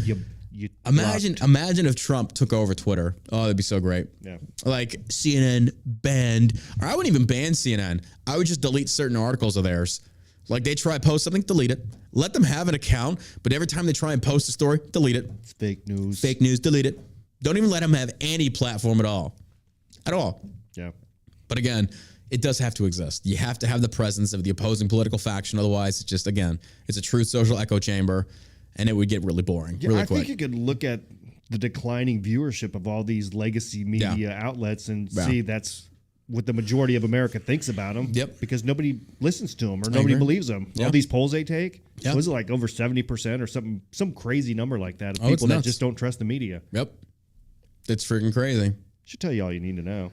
Imagine if Trump took over Twitter. Oh, that'd be so great. Yeah. Like CNN banned, or I wouldn't even ban CNN. I would just delete certain articles of theirs. Like they try to post something, delete it. Let them have an account, but every time they try and post a story, delete it. It's fake news. Fake news, delete it. Don't even let them have any platform at all. At all. Yeah. But again, it does have to exist. You have to have the presence of the opposing political faction. Otherwise, it's just, again, it's a true social echo chamber. And it would get really boring really quick. I think you could look at the declining viewership of all these legacy media outlets and see that's what the majority of America thinks about them. Yep. Because nobody listens to them or nobody believes them. All these polls they take, was it like over 70% or some crazy number like that of people that just don't trust the media. Yep. It's freaking crazy. Should tell you all you need to know.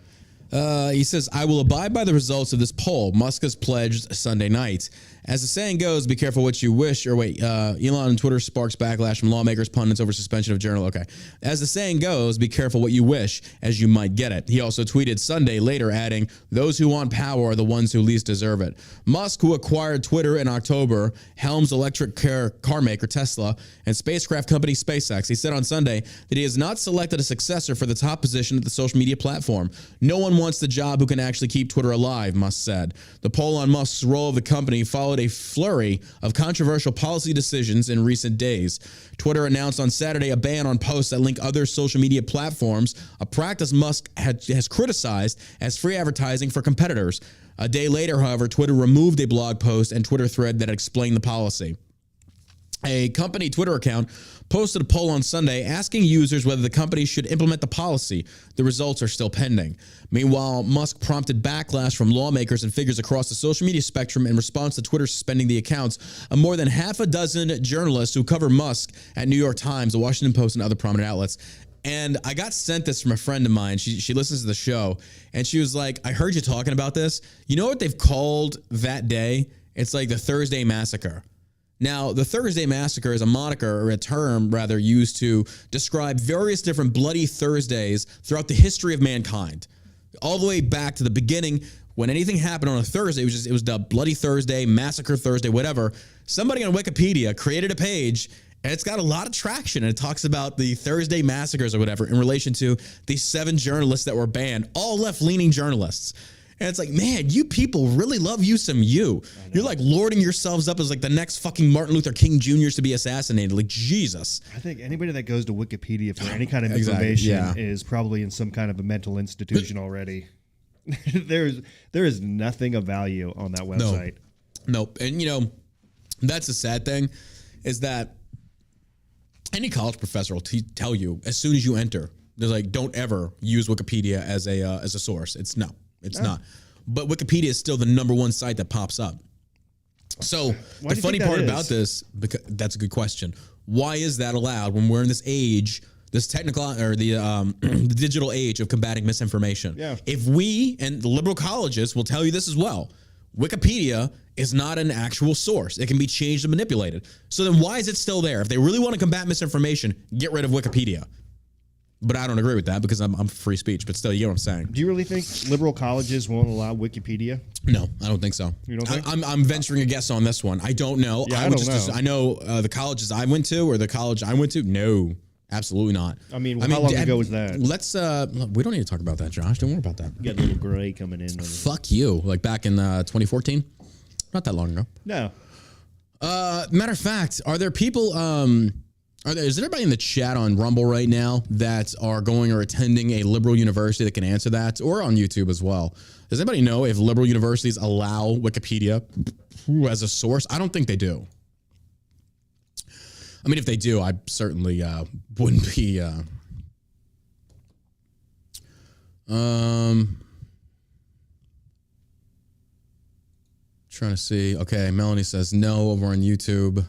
He says, I will abide by the results of this poll, Musk has pledged Sunday night. As the saying goes, be careful what you wish. Or wait, Elon on Twitter sparks backlash from lawmakers, pundits over suspension of journal. Okay. As the saying goes, be careful what you wish, as you might get it. He also tweeted Sunday later, adding, those who want power are the ones who least deserve it. Musk, who acquired Twitter in October, helms electric car maker Tesla, and spacecraft company SpaceX. He said on Sunday that he has not selected a successor for the top position at the social media platform. No one wants the job who can actually keep Twitter alive, Musk said. The poll on Musk's role of the company followed a flurry of controversial policy decisions in recent days. Twitter announced on Saturday a ban on posts that link other social media platforms, a practice Musk has criticized as free advertising for competitors. A day later, however, Twitter removed a blog post and Twitter thread that explained the policy. A company Twitter account posted a poll on Sunday asking users whether the company should implement the policy. The results are still pending. Meanwhile, Musk prompted backlash from lawmakers and figures across the social media spectrum in response to Twitter suspending the accounts of more than half a dozen journalists who cover Musk at New York Times, The Washington Post, and other prominent outlets. And I got sent this from a friend of mine. She listens to the show, and she was like, I heard you talking about this. You know what they've called that day? It's like the Thursday Massacre. Now, the Thursday Massacre is a moniker, or a term rather, used to describe various different bloody Thursdays throughout the history of mankind. All the way back to the beginning, when anything happened on a Thursday, it was the Bloody Thursday, Massacre Thursday, whatever. Somebody on Wikipedia created a page, and it's got a lot of traction, and it talks about the Thursday massacres or whatever in relation to the 7 journalists that were banned, all left-leaning journalists. And it's like, man, you people really love you some you. You're like lording yourselves up as like the next fucking Martin Luther King Jr. to be assassinated. Like, Jesus. I think anybody that goes to Wikipedia for any kind of information is probably in some kind of a mental institution already. There is nothing of value on that website. Nope. And, you know, that's the sad thing is that any college professor will tell you as soon as you enter, they're like, don't ever use Wikipedia as a source. It's not. But Wikipedia is still the #1 site that pops up. So the funny part about this, because that's a good question. Why is that allowed when we're in this age, this technical or the digital age of combating misinformation? Yeah. If we and the liberal colleges will tell you this as well, Wikipedia is not an actual source. It can be changed and manipulated. So then why is it still there? If they really want to combat misinformation, get rid of Wikipedia. But I don't agree with that because I'm free speech. But still, you know what I'm saying. Do you really think liberal colleges won't allow Wikipedia? No, I don't think so. You don't think? I'm venturing a guess on this one. I don't know. Yeah, I don't know. I know the colleges I went to or the college I went to. No, absolutely not. I mean, how long ago was that? Let's. We don't need to talk about that, Josh. Don't worry about that. You got a little gray coming in. Fuck you. Like back in 2014. Not that long ago. No. Matter of fact, are there people? Is there anybody in the chat on Rumble right now that are going or attending a liberal university that can answer that, or on YouTube as well? Does anybody know if liberal universities allow Wikipedia as a source? I don't think they do. I mean, if they do, I certainly wouldn't be. Trying to see. Okay, Melanie says no over on YouTube.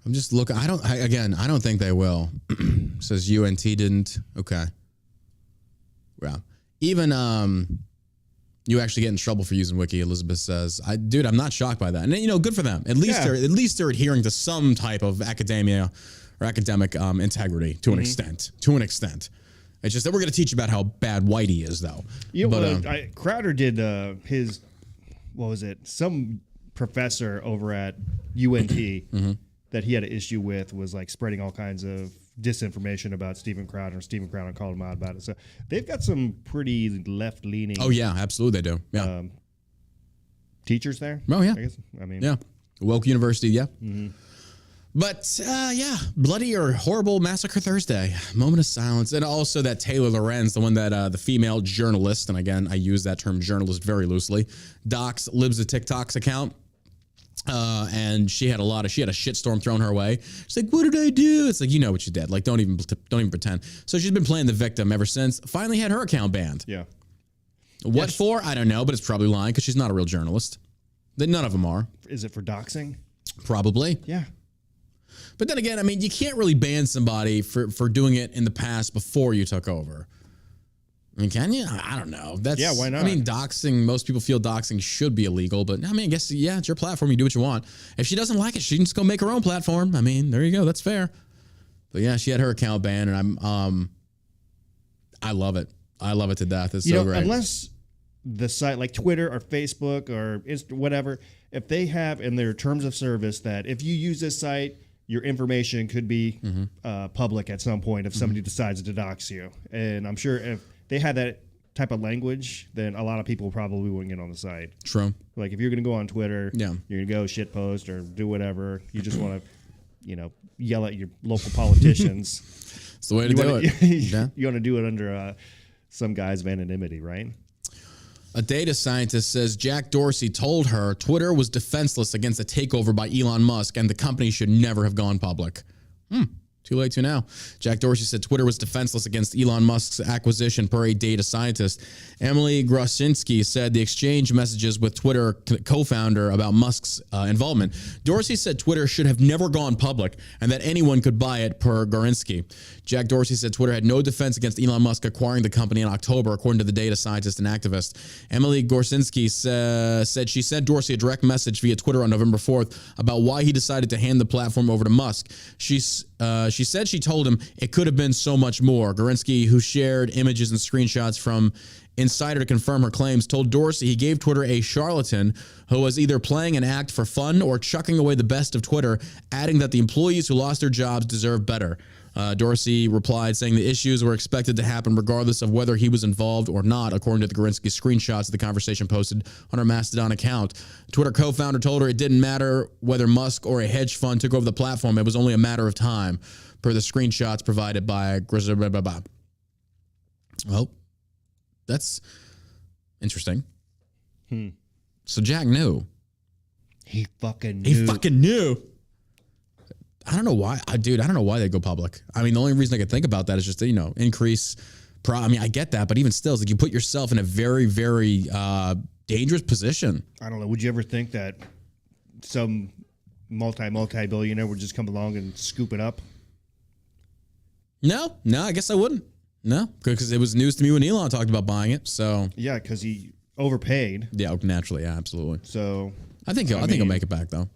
I'm just looking. I don't think they will. Says UNT didn't. Okay. Yeah. Even you actually get in trouble for using Wiki. Elizabeth says, "Dude, I'm not shocked by that." And you know, good for them. At least they're adhering to some type of academia or academic integrity to an extent. To an extent. It's just that we're going to teach you about how bad Whitey is, though. You know, Crowder did his. What was it? Some professor over at UNT. That he had an issue with was like spreading all kinds of disinformation about Steven Crowder, and Steven Crowder called him out about it. So they've got some pretty left-leaning. Oh yeah, absolutely they do. Yeah, teachers there. Oh yeah, I guess. I mean, yeah, Woke University. Yeah, but yeah, bloody or horrible Massacre Thursday. Moment of silence, and also that Taylor Lorenz, the one that the female journalist, and again I use that term journalist very loosely, docs Libs TikTok's account. And she had a shitstorm thrown her way. She's like, "What did I do?" It's like, you know what you did. Like, don't even pretend. So she's been playing the victim ever since. Finally had her account banned. Yeah. What for? I don't know, but it's probably lying because she's not a real journalist. None of them are. Is it for doxing? Probably. Yeah. But then again, I mean, you can't really ban somebody for doing it in the past before you took over. I mean, can you? I don't know. Why not? I mean, doxing, most people feel doxing should be illegal, but I mean, I guess, yeah, it's your platform. You do what you want. If she doesn't like it, she can just go make her own platform. I mean, there you go. That's fair. But yeah, she had her account banned, and I love it. I love it to death. It's so great. Unless the site like Twitter or Facebook or whatever, if they have in their terms of service that if you use this site, your information could be public at some point if somebody decides to dox you. And I'm sure if they had that type of language, then a lot of people probably wouldn't get on the site. True. Like if you're going to go on Twitter, you're going to go shit post or do whatever. You just want to, yell at your local politicians. It's the way to do it. You want to do it under some guy's anonymity, right? A data scientist says Jack Dorsey told her Twitter was defenseless against a takeover by Elon Musk and the company should never have gone public. Too late to now. Jack Dorsey said Twitter was defenseless against Elon Musk's acquisition per a data scientist. Emily Grosinski said the exchange messages with Twitter co-founder about Musk's involvement. Dorsey said Twitter should have never gone public and that anyone could buy it per Grosinski. Jack Dorsey said Twitter had no defense against Elon Musk acquiring the company in October, according to the data scientist and activist. Emily Grosinski said she sent Dorsey a direct message via Twitter on November 4th about why he decided to hand the platform over to Musk. She said she told him it could have been so much more. Gorinsky, who shared images and screenshots from Insider to confirm her claims, told Dorsey he gave Twitter a charlatan who was either playing an act for fun or chucking away the best of Twitter, adding that the employees who lost their jobs deserve better. Dorsey replied, saying the issues were expected to happen regardless of whether he was involved or not, according to the Gorinsky screenshots of the conversation posted on her Mastodon account. Twitter co-founder told her it didn't matter whether Musk or a hedge fund took over the platform. It was only a matter of time, per the screenshots provided by Griswold. Oh, that's interesting. So Jack knew. He fucking knew. I don't know why. I don't know why they go public. I mean, the only reason I could think about that is just to, increase. I mean, I get that, but even still, it's like you put yourself in a very, very dangerous position. I don't know. Would you ever think that some multi-billionaire would just come along and scoop it up? No, I guess I wouldn't. No, because it was news to me when Elon talked about buying it. So yeah, because he overpaid. Yeah, naturally, yeah, absolutely. So I think he'll make it back though.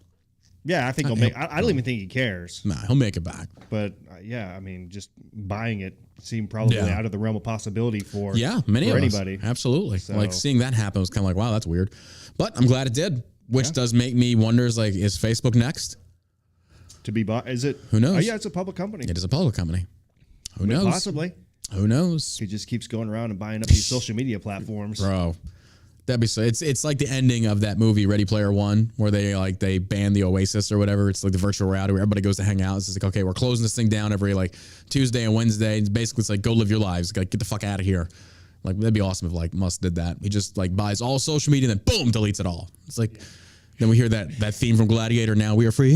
Yeah, I think he'll make. I don't even think he cares. Nah, he'll make it back. But yeah, I mean, just buying it seemed probably out of the realm of possibility for anybody. Absolutely. So, like seeing that happen was kind of like, wow, that's weird. But I'm glad it did. Which does make me wonder: is Facebook next to be bought? Is it? Who knows? Oh yeah, it's a public company. It is a public company. Who knows? Possibly. Who knows? He just keeps going around and buying up these social media platforms, bro. That'd be so. It's like the ending of that movie Ready Player One, where they ban the Oasis or whatever. It's like the virtual reality where everybody goes to hang out. It's just like, okay, we're closing this thing down every Tuesday and Wednesday. It's basically it's like go live your lives. Like get the fuck out of here. Like that'd be awesome if Musk did that. He just buys all social media and then boom deletes it all. It's like then we hear that theme from Gladiator. Now we are free.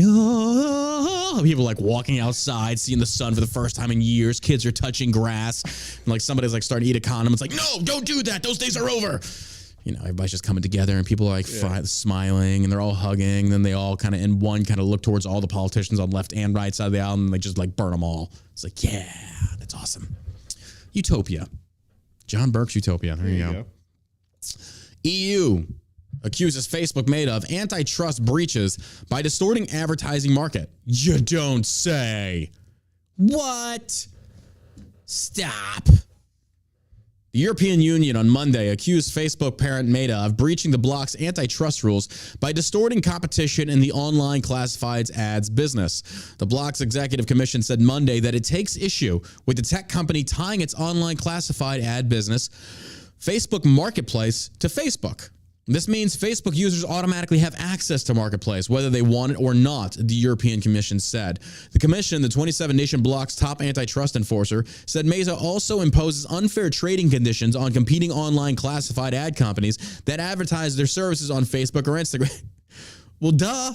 People walking outside, seeing the sun for the first time in years. Kids are touching grass, and somebody's starting to eat a condom. It's like, no, don't do that. Those days are over. Everybody's just coming together and people are smiling and they're all hugging. Then they all kind of look towards all the politicians on left and right side of the aisle and they just burn them all. It's like, yeah, that's awesome. Utopia. John Burke's Utopia. There you go. EU accuses Facebook Meta of antitrust breaches by distorting advertising market. You don't say. What? Stop. The European Union on Monday accused Facebook parent Meta of breaching the bloc's antitrust rules by distorting competition in the online classifieds ads business. The bloc's executive commission said Monday that it takes issue with the tech company tying its online classified ad business, Facebook Marketplace, to Facebook. This means Facebook users automatically have access to Marketplace, whether they want it or not, the European Commission said. The Commission, the 27-nation bloc's top antitrust enforcer, said Meta also imposes unfair trading conditions on competing online classified ad companies that advertise their services on Facebook or Instagram. Well, duh.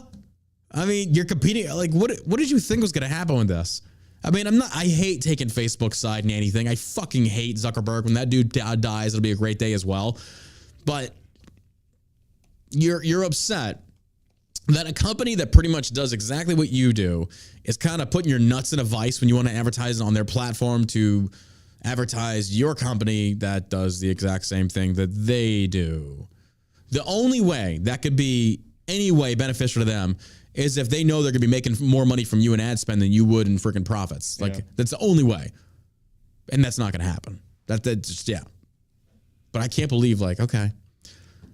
I mean, you're competing. What did you think was going to happen with this? I mean, I hate taking Facebook's side in anything. I fucking hate Zuckerberg. When that dude dies, it'll be a great day as well. But you're upset that a company that pretty much does exactly what you do is kind of putting your nuts in a vice when you want to advertise on their platform to advertise your company that does the exact same thing that they do. The only way that could be any way beneficial to them is if they know they're going to be making more money from you in ad spend than you would in freaking profits. That's the only way. And that's not going to happen. That's just. But I can't believe okay.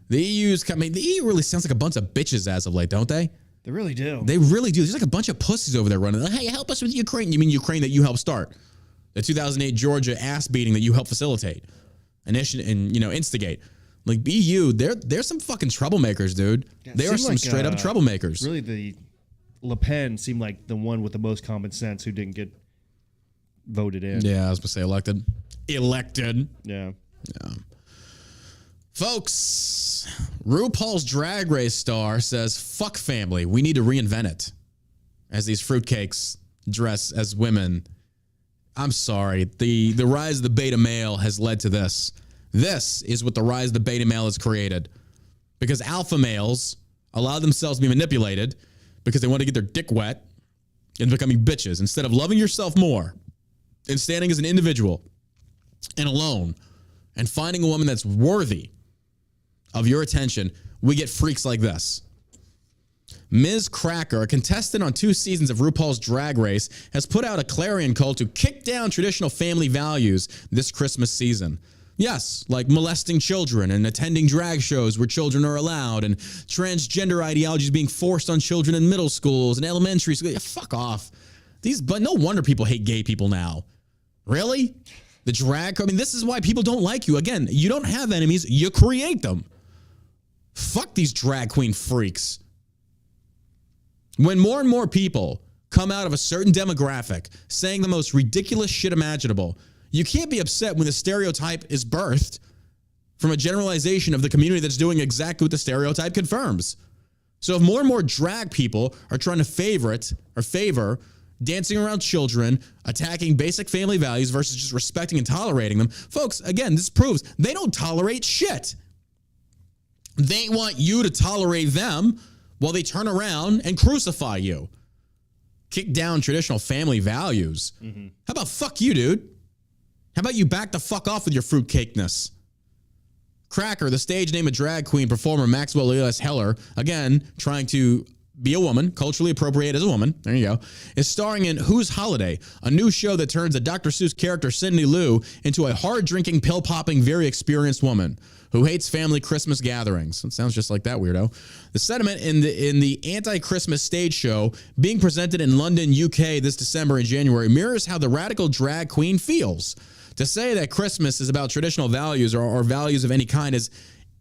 The EU really sounds like a bunch of bitches as of late, don't they? They really do. They really do. There's a bunch of pussies over there running. Hey, help us with Ukraine. You mean Ukraine that you helped start? The 2008 Georgia ass beating that you helped facilitate and instigate. EU, they're some fucking troublemakers, dude. Yeah, they are some straight up troublemakers. Really, the Le Pen seemed like the one with the most common sense who didn't get voted in. Yeah, I was going to say elected. Yeah. Folks, RuPaul's Drag Race star says, fuck family. We need to reinvent it. As these fruitcakes dress as women. I'm sorry. The rise of the beta male has led to this. This is what the rise of the beta male has created. Because alpha males allow themselves to be manipulated because they want to get their dick wet and becoming bitches instead of loving yourself more and standing as an individual and alone and finding a woman that's worthy of your attention. We get freaks like this. Ms. Cracker, a contestant on 2 seasons of RuPaul's Drag Race, has put out a clarion call to kick down traditional family values this Christmas season. Yes, like molesting children and attending drag shows where children are allowed and transgender ideologies being forced on children in middle schools and elementary schools. Fuck off. But no wonder people hate gay people now. Really? The drag, this is why people don't like you. Again, you don't have enemies, you create them. Fuck these drag queen freaks. When more and more people come out of a certain demographic saying the most ridiculous shit imaginable, you can't be upset when the stereotype is birthed from a generalization of the community that's doing exactly what the stereotype confirms. So if more and more drag people are trying to favor dancing around children, attacking basic family values versus just respecting and tolerating them, folks, again, this proves they don't tolerate shit. They want you to tolerate them while they turn around and crucify you. Kick down traditional family values. Mm-hmm. How about fuck you, dude? How about you back the fuck off with your fruitcakeness? Cracker, the stage name of drag queen performer Maxwell Elias Heller, again, trying to be a woman, culturally appropriate as a woman, there you go, is starring in Who's Holiday, a new show that turns a Dr. Seuss character, Cindy Lou, into a hard-drinking, pill-popping, very experienced woman who hates family Christmas gatherings. It sounds just like that weirdo. The sentiment in the anti-Christmas stage show being presented in London, UK this December and January mirrors how the radical drag queen feels. To say that Christmas is about traditional values or values of any kind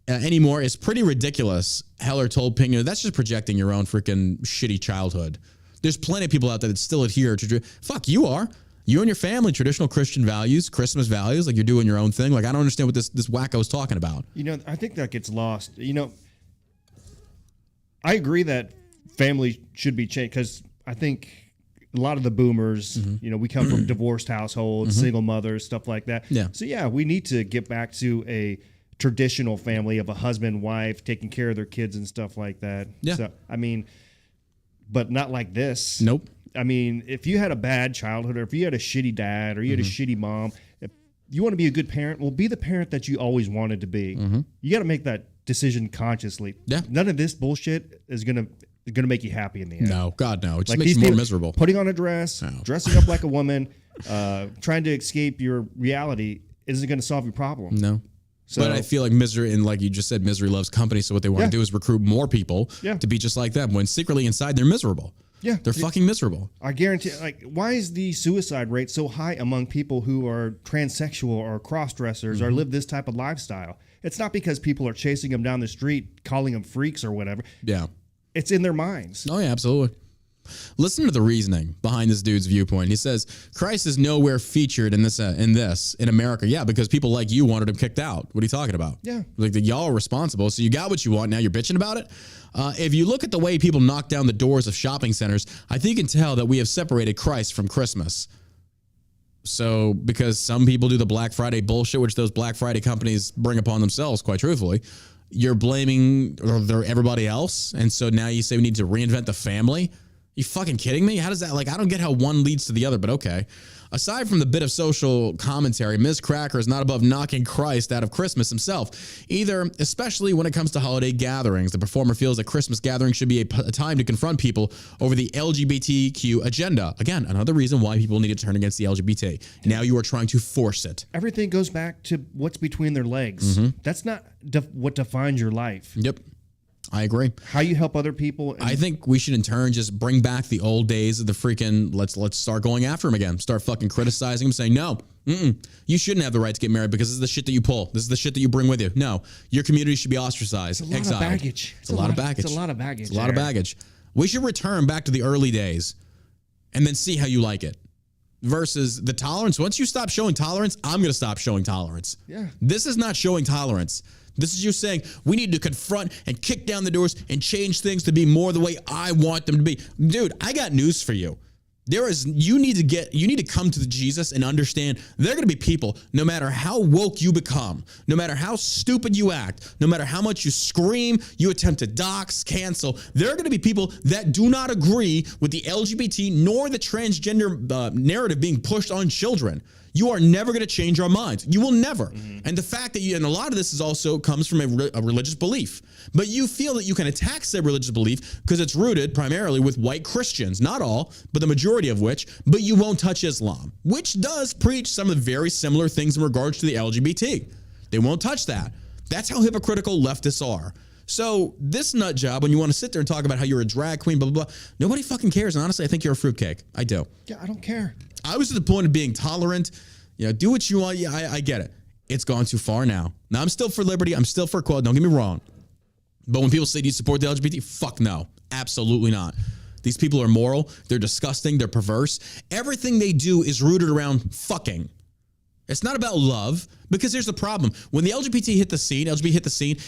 anymore is pretty ridiculous, Heller told Ping. That's just projecting your own freaking shitty childhood. There's plenty of people out there that still adhere to... Fuck, you are. You and your family, traditional Christian values, Christmas values, like you're doing your own thing. Like, I don't understand what this wacko's talking about. I think that gets lost. I agree that family should be changed because I think a lot of the boomers, mm-hmm. We come from divorced households, mm-hmm. single mothers, stuff like that. Yeah. So, yeah, we need to get back to a traditional family of a husband, wife, taking care of their kids and stuff like that. Yeah. So, but not like this. Nope. If you had a bad childhood or if you had a shitty dad or you had mm-hmm. a shitty mom, if you want to be a good parent, well, be the parent that you always wanted to be. Mm-hmm. You got to make that decision consciously. Yeah. None of this bullshit is going to make you happy in the end. No, God, no. It just makes you more miserable. Putting on a dress, dressing up like a woman, trying to escape your reality isn't going to solve your problem. No. So, but I feel like misery, and like you just said, misery loves company. So what they want to do is recruit more people to be just like them when secretly inside they're miserable. Yeah. They're fucking miserable. I guarantee, why is the suicide rate so high among people who are transsexual or cross-dressers mm-hmm. or live this type of lifestyle? It's not because people are chasing them down the street, calling them freaks or whatever. Yeah. It's in their minds. Oh, yeah, absolutely. Listen to the reasoning behind this dude's viewpoint. He says, Christ is nowhere featured in in America. Yeah, because people like you wanted him kicked out. What are you talking about? Yeah. Like, y'all are responsible. So you got what you want. Now you're bitching about it. If you look at the way people knock down the doors of shopping centers, I think you can tell that we have separated Christ from Christmas. So because some people do the Black Friday bullshit, which those Black Friday companies bring upon themselves, quite truthfully, you're blaming everybody else. And so now you say we need to reinvent the family. You fucking kidding me? How does that, I don't get how one leads to the other, but okay. Aside from the bit of social commentary, Ms. Cracker is not above knocking Christ out of Christmas himself, either, especially when it comes to holiday gatherings. The performer feels that Christmas gatherings should be a time to confront people over the LGBTQ agenda. Again, another reason why people need to turn against the LGBT. Now you are trying to force it. Everything goes back to what's between their legs. Mm-hmm. That's not what defines your life. Yep. I agree. How you help other people. I think we should in turn just bring back the old days of the freaking let's start going after him again. Start fucking criticizing him, saying, no, you shouldn't have the right to get married because this is the shit that you pull. This is the shit that you bring with you. No, your community should be ostracized, exiled. It's a lot of baggage. It's a lot of baggage. It's a lot of baggage. We should return back to the early days and then see how you like it. Versus the tolerance. Once you stop showing tolerance, I'm going to stop showing tolerance. Yeah. This is not showing tolerance. This is you saying we need to confront and kick down the doors and change things to be more the way I want them to be. Dude, I got news for you. You need to come to Jesus and understand there are going to be people, no matter how woke you become, no matter how stupid you act, no matter how much you scream, you attempt to dox, cancel, there are going to be people that do not agree with the LGBT nor the transgender narrative being pushed on children. You are never going to change our minds. You will never. And the fact that and a lot of this is also comes from a religious belief, but you feel that you can attack said religious belief because it's rooted primarily with white Christians, not all, but the majority of which, but you won't touch Islam, which does preach some of the very similar things in regards to the LGBT. They won't touch that. That's how hypocritical leftists are. So this nut job, when you want to sit there and talk about how you're a drag queen, blah, blah, blah, nobody fucking cares. And honestly, I think you're a fruitcake. I do. Yeah, I don't care. I was at the point of being tolerant. Do what you want. Yeah, I get it. It's gone too far now. Now, I'm still for liberty. I'm still for equality. Don't get me wrong. But when people say, do you support the LGBT? Fuck no. Absolutely not. These people are immoral. They're disgusting. They're perverse. Everything they do is rooted around fucking. It's not about love, because here's the problem. When the LGBT hit the scene,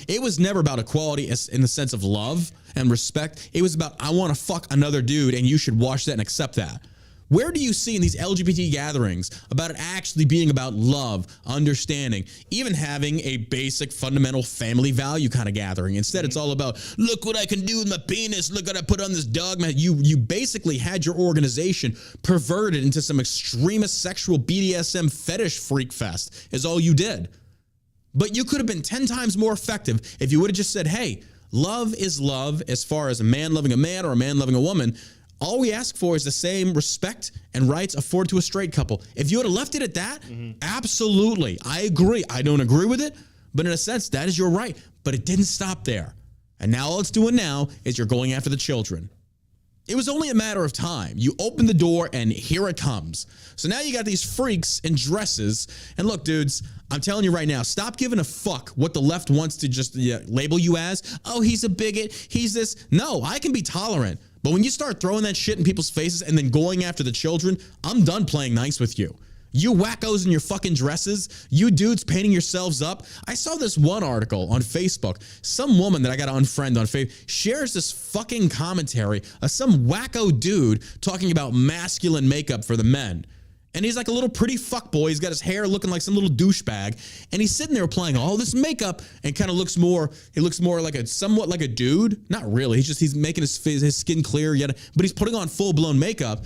it was never about equality in the sense of love and respect. It was about, I want to fuck another dude and you should watch that and accept that. Where do you see in these LGBT gatherings about it actually being about love, understanding, even having a basic fundamental family value kind of gathering? Instead, it's all about, look what I can do with my penis. Look what I put on this dogma. You basically had your organization perverted into some extremist sexual BDSM fetish freak fest is all you did. But you could have been 10 times more effective if you would have just said, hey, love is love as far as a man loving a man or a man loving a woman. All we ask for is the same respect and rights afforded to a straight couple. If you would have left it at that, absolutely. I agree. I don't agree with it, but in a sense, that is your right. But it didn't stop there. And now all it's doing now is you're going after the children. It was only a matter of time. You open the door and here it comes. So now you got these freaks in dresses. And look, dudes, I'm telling you right now, stop giving a fuck what the left wants to just label you as. Oh, he's a bigot. He's this. No, I can be tolerant. But when you start throwing that shit in people's faces and then going after the children, I'm done playing nice with you. You wackos in your fucking dresses, you dudes painting yourselves up. I saw this one article on Facebook. Some woman that I got to unfriend on Facebook shares this fucking commentary of some wacko dude talking about masculine makeup for the men. And he's like a little pretty fuckboy. He's got his hair looking like some little douchebag. And he's sitting there applying all this makeup and kind of looks more like somewhat like a dude. Not really. He's making his skin clear yet, but he's putting on full blown makeup.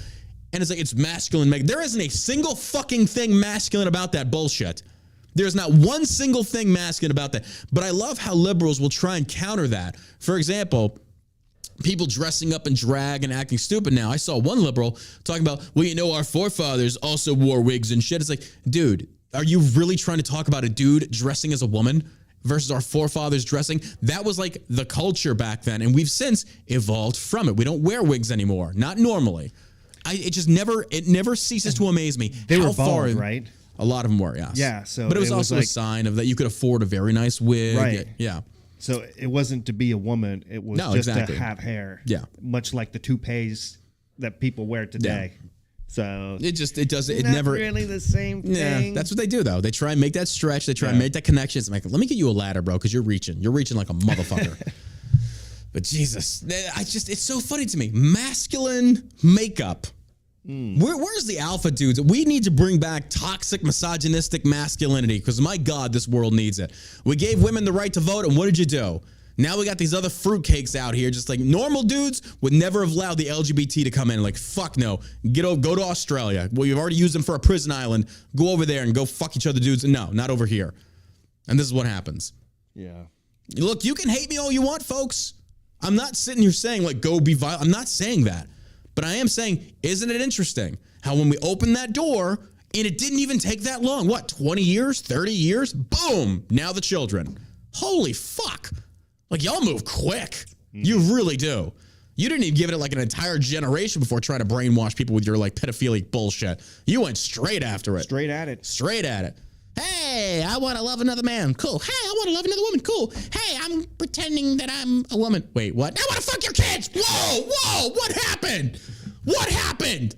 And it's like, it's masculine makeup. There isn't a single fucking thing masculine about that bullshit. There's not one single thing masculine about that. But I love how liberals will try and counter that. For example, people dressing up in drag and acting stupid now. I saw one liberal talking about, well, our forefathers also wore wigs and shit. It's like, dude, are you really trying to talk about a dude dressing as a woman versus our forefathers dressing? That was like the culture back then. And we've since evolved from it. We don't wear wigs anymore. Not normally. It never ceases to amaze me. They were bald, right? A lot of them were, yes. Yeah. So but it was also a sign of that you could afford a very nice wig. Right. Yeah. So it wasn't to be a woman. It was to have hair. Yeah. Much like the toupees that people wear today. Yeah. So it never really the same thing. Yeah, that's what they do though. They try and make that stretch. They try and make that connection. It's like, let me get you a ladder, bro, because you're reaching like a motherfucker. But Jesus, it's so funny to me. Masculine makeup. Where's the alpha dudes? We need to bring back toxic, misogynistic masculinity because, my God, this world needs it. We gave women the right to vote, and what did you do? Now we got these other fruitcakes out here, just like normal dudes would never have allowed the LGBT to come in. Like, fuck no. Go to Australia. Well, you've already used them for a prison island. Go over there and go fuck each other dudes. No, not over here. And this is what happens. Yeah. Look, you can hate me all you want, folks. I'm not sitting here saying, like, go be violent. I'm not saying that. But I am saying, isn't it interesting how when we opened that door, and it didn't even take that long, 20 years, 30 years? Boom, now the children. Holy fuck. Like, y'all move quick. You really do. You didn't even give it like an entire generation before trying to brainwash people with your, like, pedophilic bullshit. You went straight after it. Straight at it. Hey, I want to love another man. Cool. Hey, I want to love another woman. Cool. Hey, I'm pretending that I'm a woman. Wait, what? I want to fuck your kids. Whoa. What happened?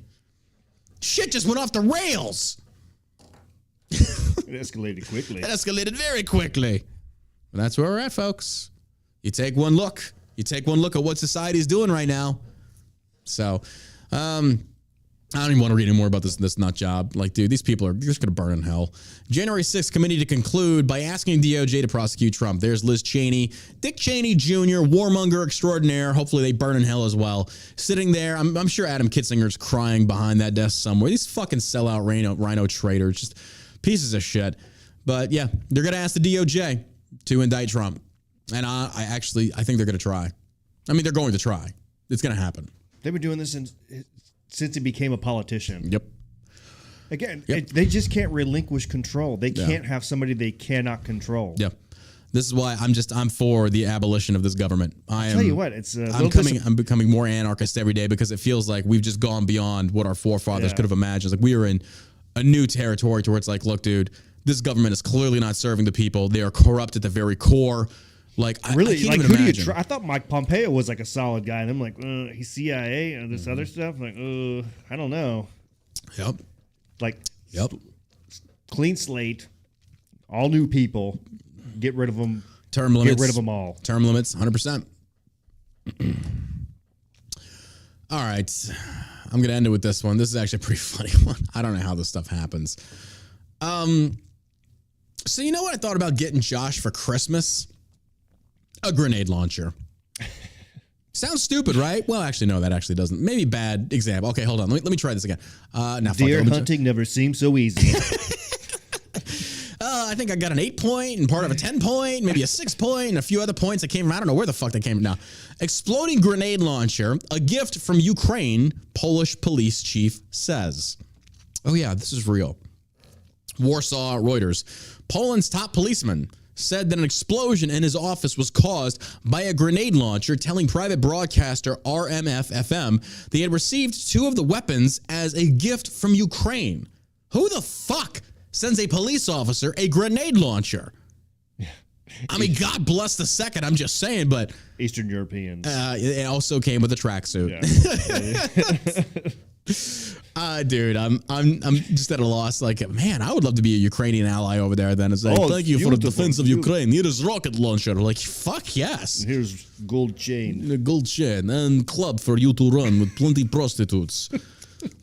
Shit just went off the rails. It escalated quickly. It escalated very quickly. That's where we're at, folks. You take one look. You take one look at what society is doing right now. So, I don't even want to read any more about this nut job. Like, dude, these people are just going to burn in hell. January 6th committee to conclude by asking DOJ to prosecute Trump. There's Liz Cheney, Dick Cheney Jr., warmonger extraordinaire. Hopefully they burn in hell as well. Sitting there, I'm sure Adam Kitzinger's crying behind that desk somewhere. These fucking sellout rhino traitors, just pieces of shit. But yeah, they're going to ask the DOJ to indict Trump. And I think they're going to try. I mean, they're going to try. It's going to happen. They've been doing this since he became a politician. Yep. Again, they just can't relinquish control. They can't have somebody they cannot control. Yep. This is why I'm for the abolition of this government. I'll tell you what, I'm becoming more anarchist every day because it feels like we've just gone beyond what our forefathers could have imagined. It's like we are in a new territory to where it's like, look, dude, this government is clearly not serving the people. They are corrupt at the very core. Like, really, I can't like, even who imagine. do you I thought Mike Pompeo was like a solid guy, and I'm like, he's CIA and this other stuff. Like, I don't know. Yep. Like, clean slate, all new people, get rid of them. Term limits. Get rid of them all. Term limits, 100%. All right. I'm going to end it with this one. This is actually a pretty funny one. I don't know how this stuff happens. So you know what I thought about getting Josh for Christmas? A grenade launcher. Sounds stupid, right? Well, actually, no, that actually doesn't. Maybe bad example. Okay, hold on. Let me try this again. Deer hunting never seems so easy. I think I got an 8-point and part of a 10-point, maybe a 6-point, and a few other points that came from. I don't know where the fuck they came from now. Exploding grenade launcher, a gift from Ukraine, Polish police chief says. Oh, yeah, this is real. Warsaw, Reuters. Poland's top policeman said that an explosion in his office was caused by a grenade launcher, telling private broadcaster RMF-FM they had received 2 of the weapons as a gift from Ukraine. Who the fuck sends a police officer a grenade launcher? I mean, God bless the second, I'm just saying, but... Eastern Europeans. It also came with a tracksuit. Yeah. Dude, I'm just at a loss. Like, man, I would love to be a Ukrainian ally over there. Then it's like, thank you for the defense of Ukraine. Here is rocket launcher. Like, fuck yes. And here's gold chain. Gold chain and club for you to run with plenty prostitutes.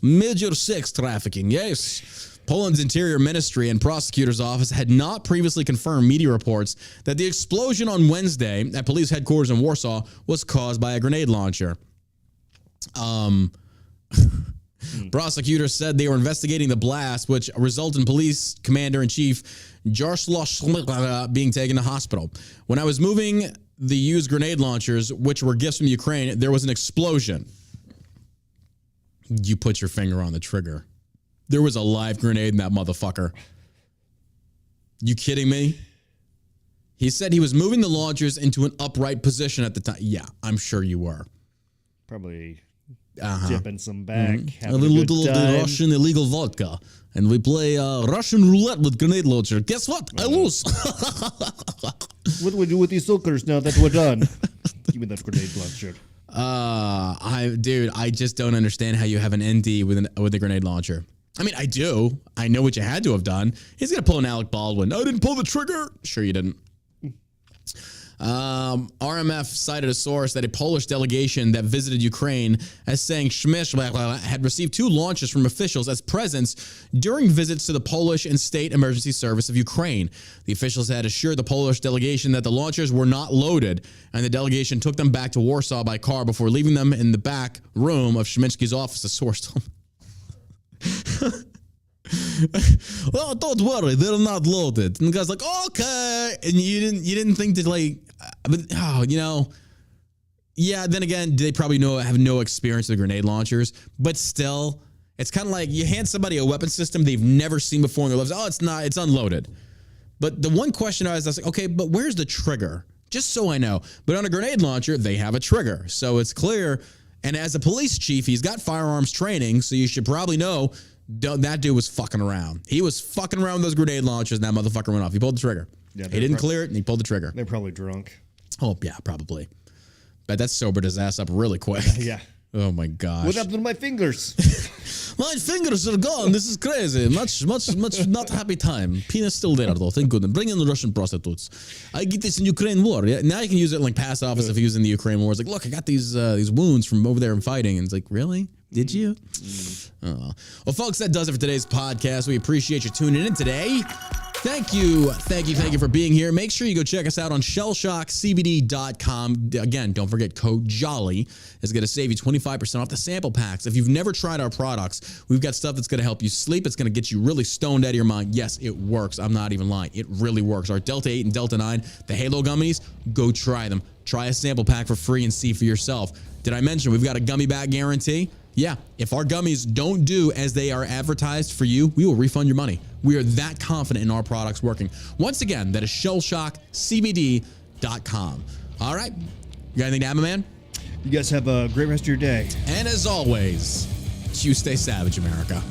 Major sex trafficking, yes. Poland's Interior Ministry and prosecutor's office had not previously confirmed media reports that the explosion on Wednesday at police headquarters in Warsaw was caused by a grenade launcher. Prosecutors said they were investigating the blast, which resulted in police commander-in-chief Jaroslaw being taken to hospital. When I was moving the used grenade launchers, which were gifts from Ukraine, there was an explosion. You put your finger on the trigger. There was a live grenade in that motherfucker. You kidding me? He said he was moving the launchers into an upright position at the time. Yeah, I'm sure you were. Probably dipping some back. A little Russian illegal vodka. And we play Russian roulette with grenade launcher. Guess what? I lose. What do we do with these hookers now that we're done? Give me that grenade launcher. I just don't understand how you have an ND with a grenade launcher. I mean, I do. I know what you had to have done. He's going to pull an Alec Baldwin. I didn't pull the trigger. Sure you didn't. RMF cited a source that a Polish delegation that visited Ukraine as saying Schmidt had received 2 launches from officials as presents during visits to the Polish and State Emergency Service of Ukraine. The officials had assured the Polish delegation that the launchers were not loaded, and the delegation took them back to Warsaw by car before leaving them in the back room of Schmitzky's office, a source told him. Well, don't worry, they're not loaded. And the guy's like, okay. And you didn't think to yeah. Then again, they probably have no experience with grenade launchers, but still, it's kind of like you hand somebody a weapon system they've never seen before in their lives. Oh, it's unloaded. But the one question I was like, okay, but where's the trigger? Just so I know. But on a grenade launcher, they have a trigger, so it's clear. And as a police chief, he's got firearms training, so you should probably know that dude was fucking around. He was fucking around with those grenade launchers, and that motherfucker went off. He pulled the trigger. Yeah, he didn't clear it, and he pulled the trigger. They're probably drunk. Oh, yeah, probably. But that sobered his ass up really quick. Yeah. Oh my gosh. What happened to my fingers? My fingers are gone. This is crazy. Much not happy time. Penis still there though. Thank goodness. Bring in the Russian prostitutes. I get this in Ukraine war. Yeah? Now you can use it in like past office if you use in the Ukraine war. It's like, look, I got these wounds from over there and fighting. And it's like, really? Did you? Oh. Well, folks, that does it for today's podcast. We appreciate you tuning in today. Thank you for being here. Make sure you go check us out on shellshockcbd.com. Again, don't forget code JOLLY is going to save you 25% off the sample packs. If you've never tried our products, we've got stuff that's going to help you sleep. It's going to get you really stoned out of your mind. Yes, it works. I'm not even lying. It really works. Our Delta 8 and Delta 9, the Halo gummies, go try them. Try a sample pack for free and see for yourself. Did I mention we've got a gummy bag guarantee? Yeah, if our gummies don't do as they are advertised for you, we will refund your money. We are that confident in our products working. Once again, that is shellshockcbd.com. All right. You got anything to add, my man? You guys have a great rest of your day. And as always, you stay savage, America.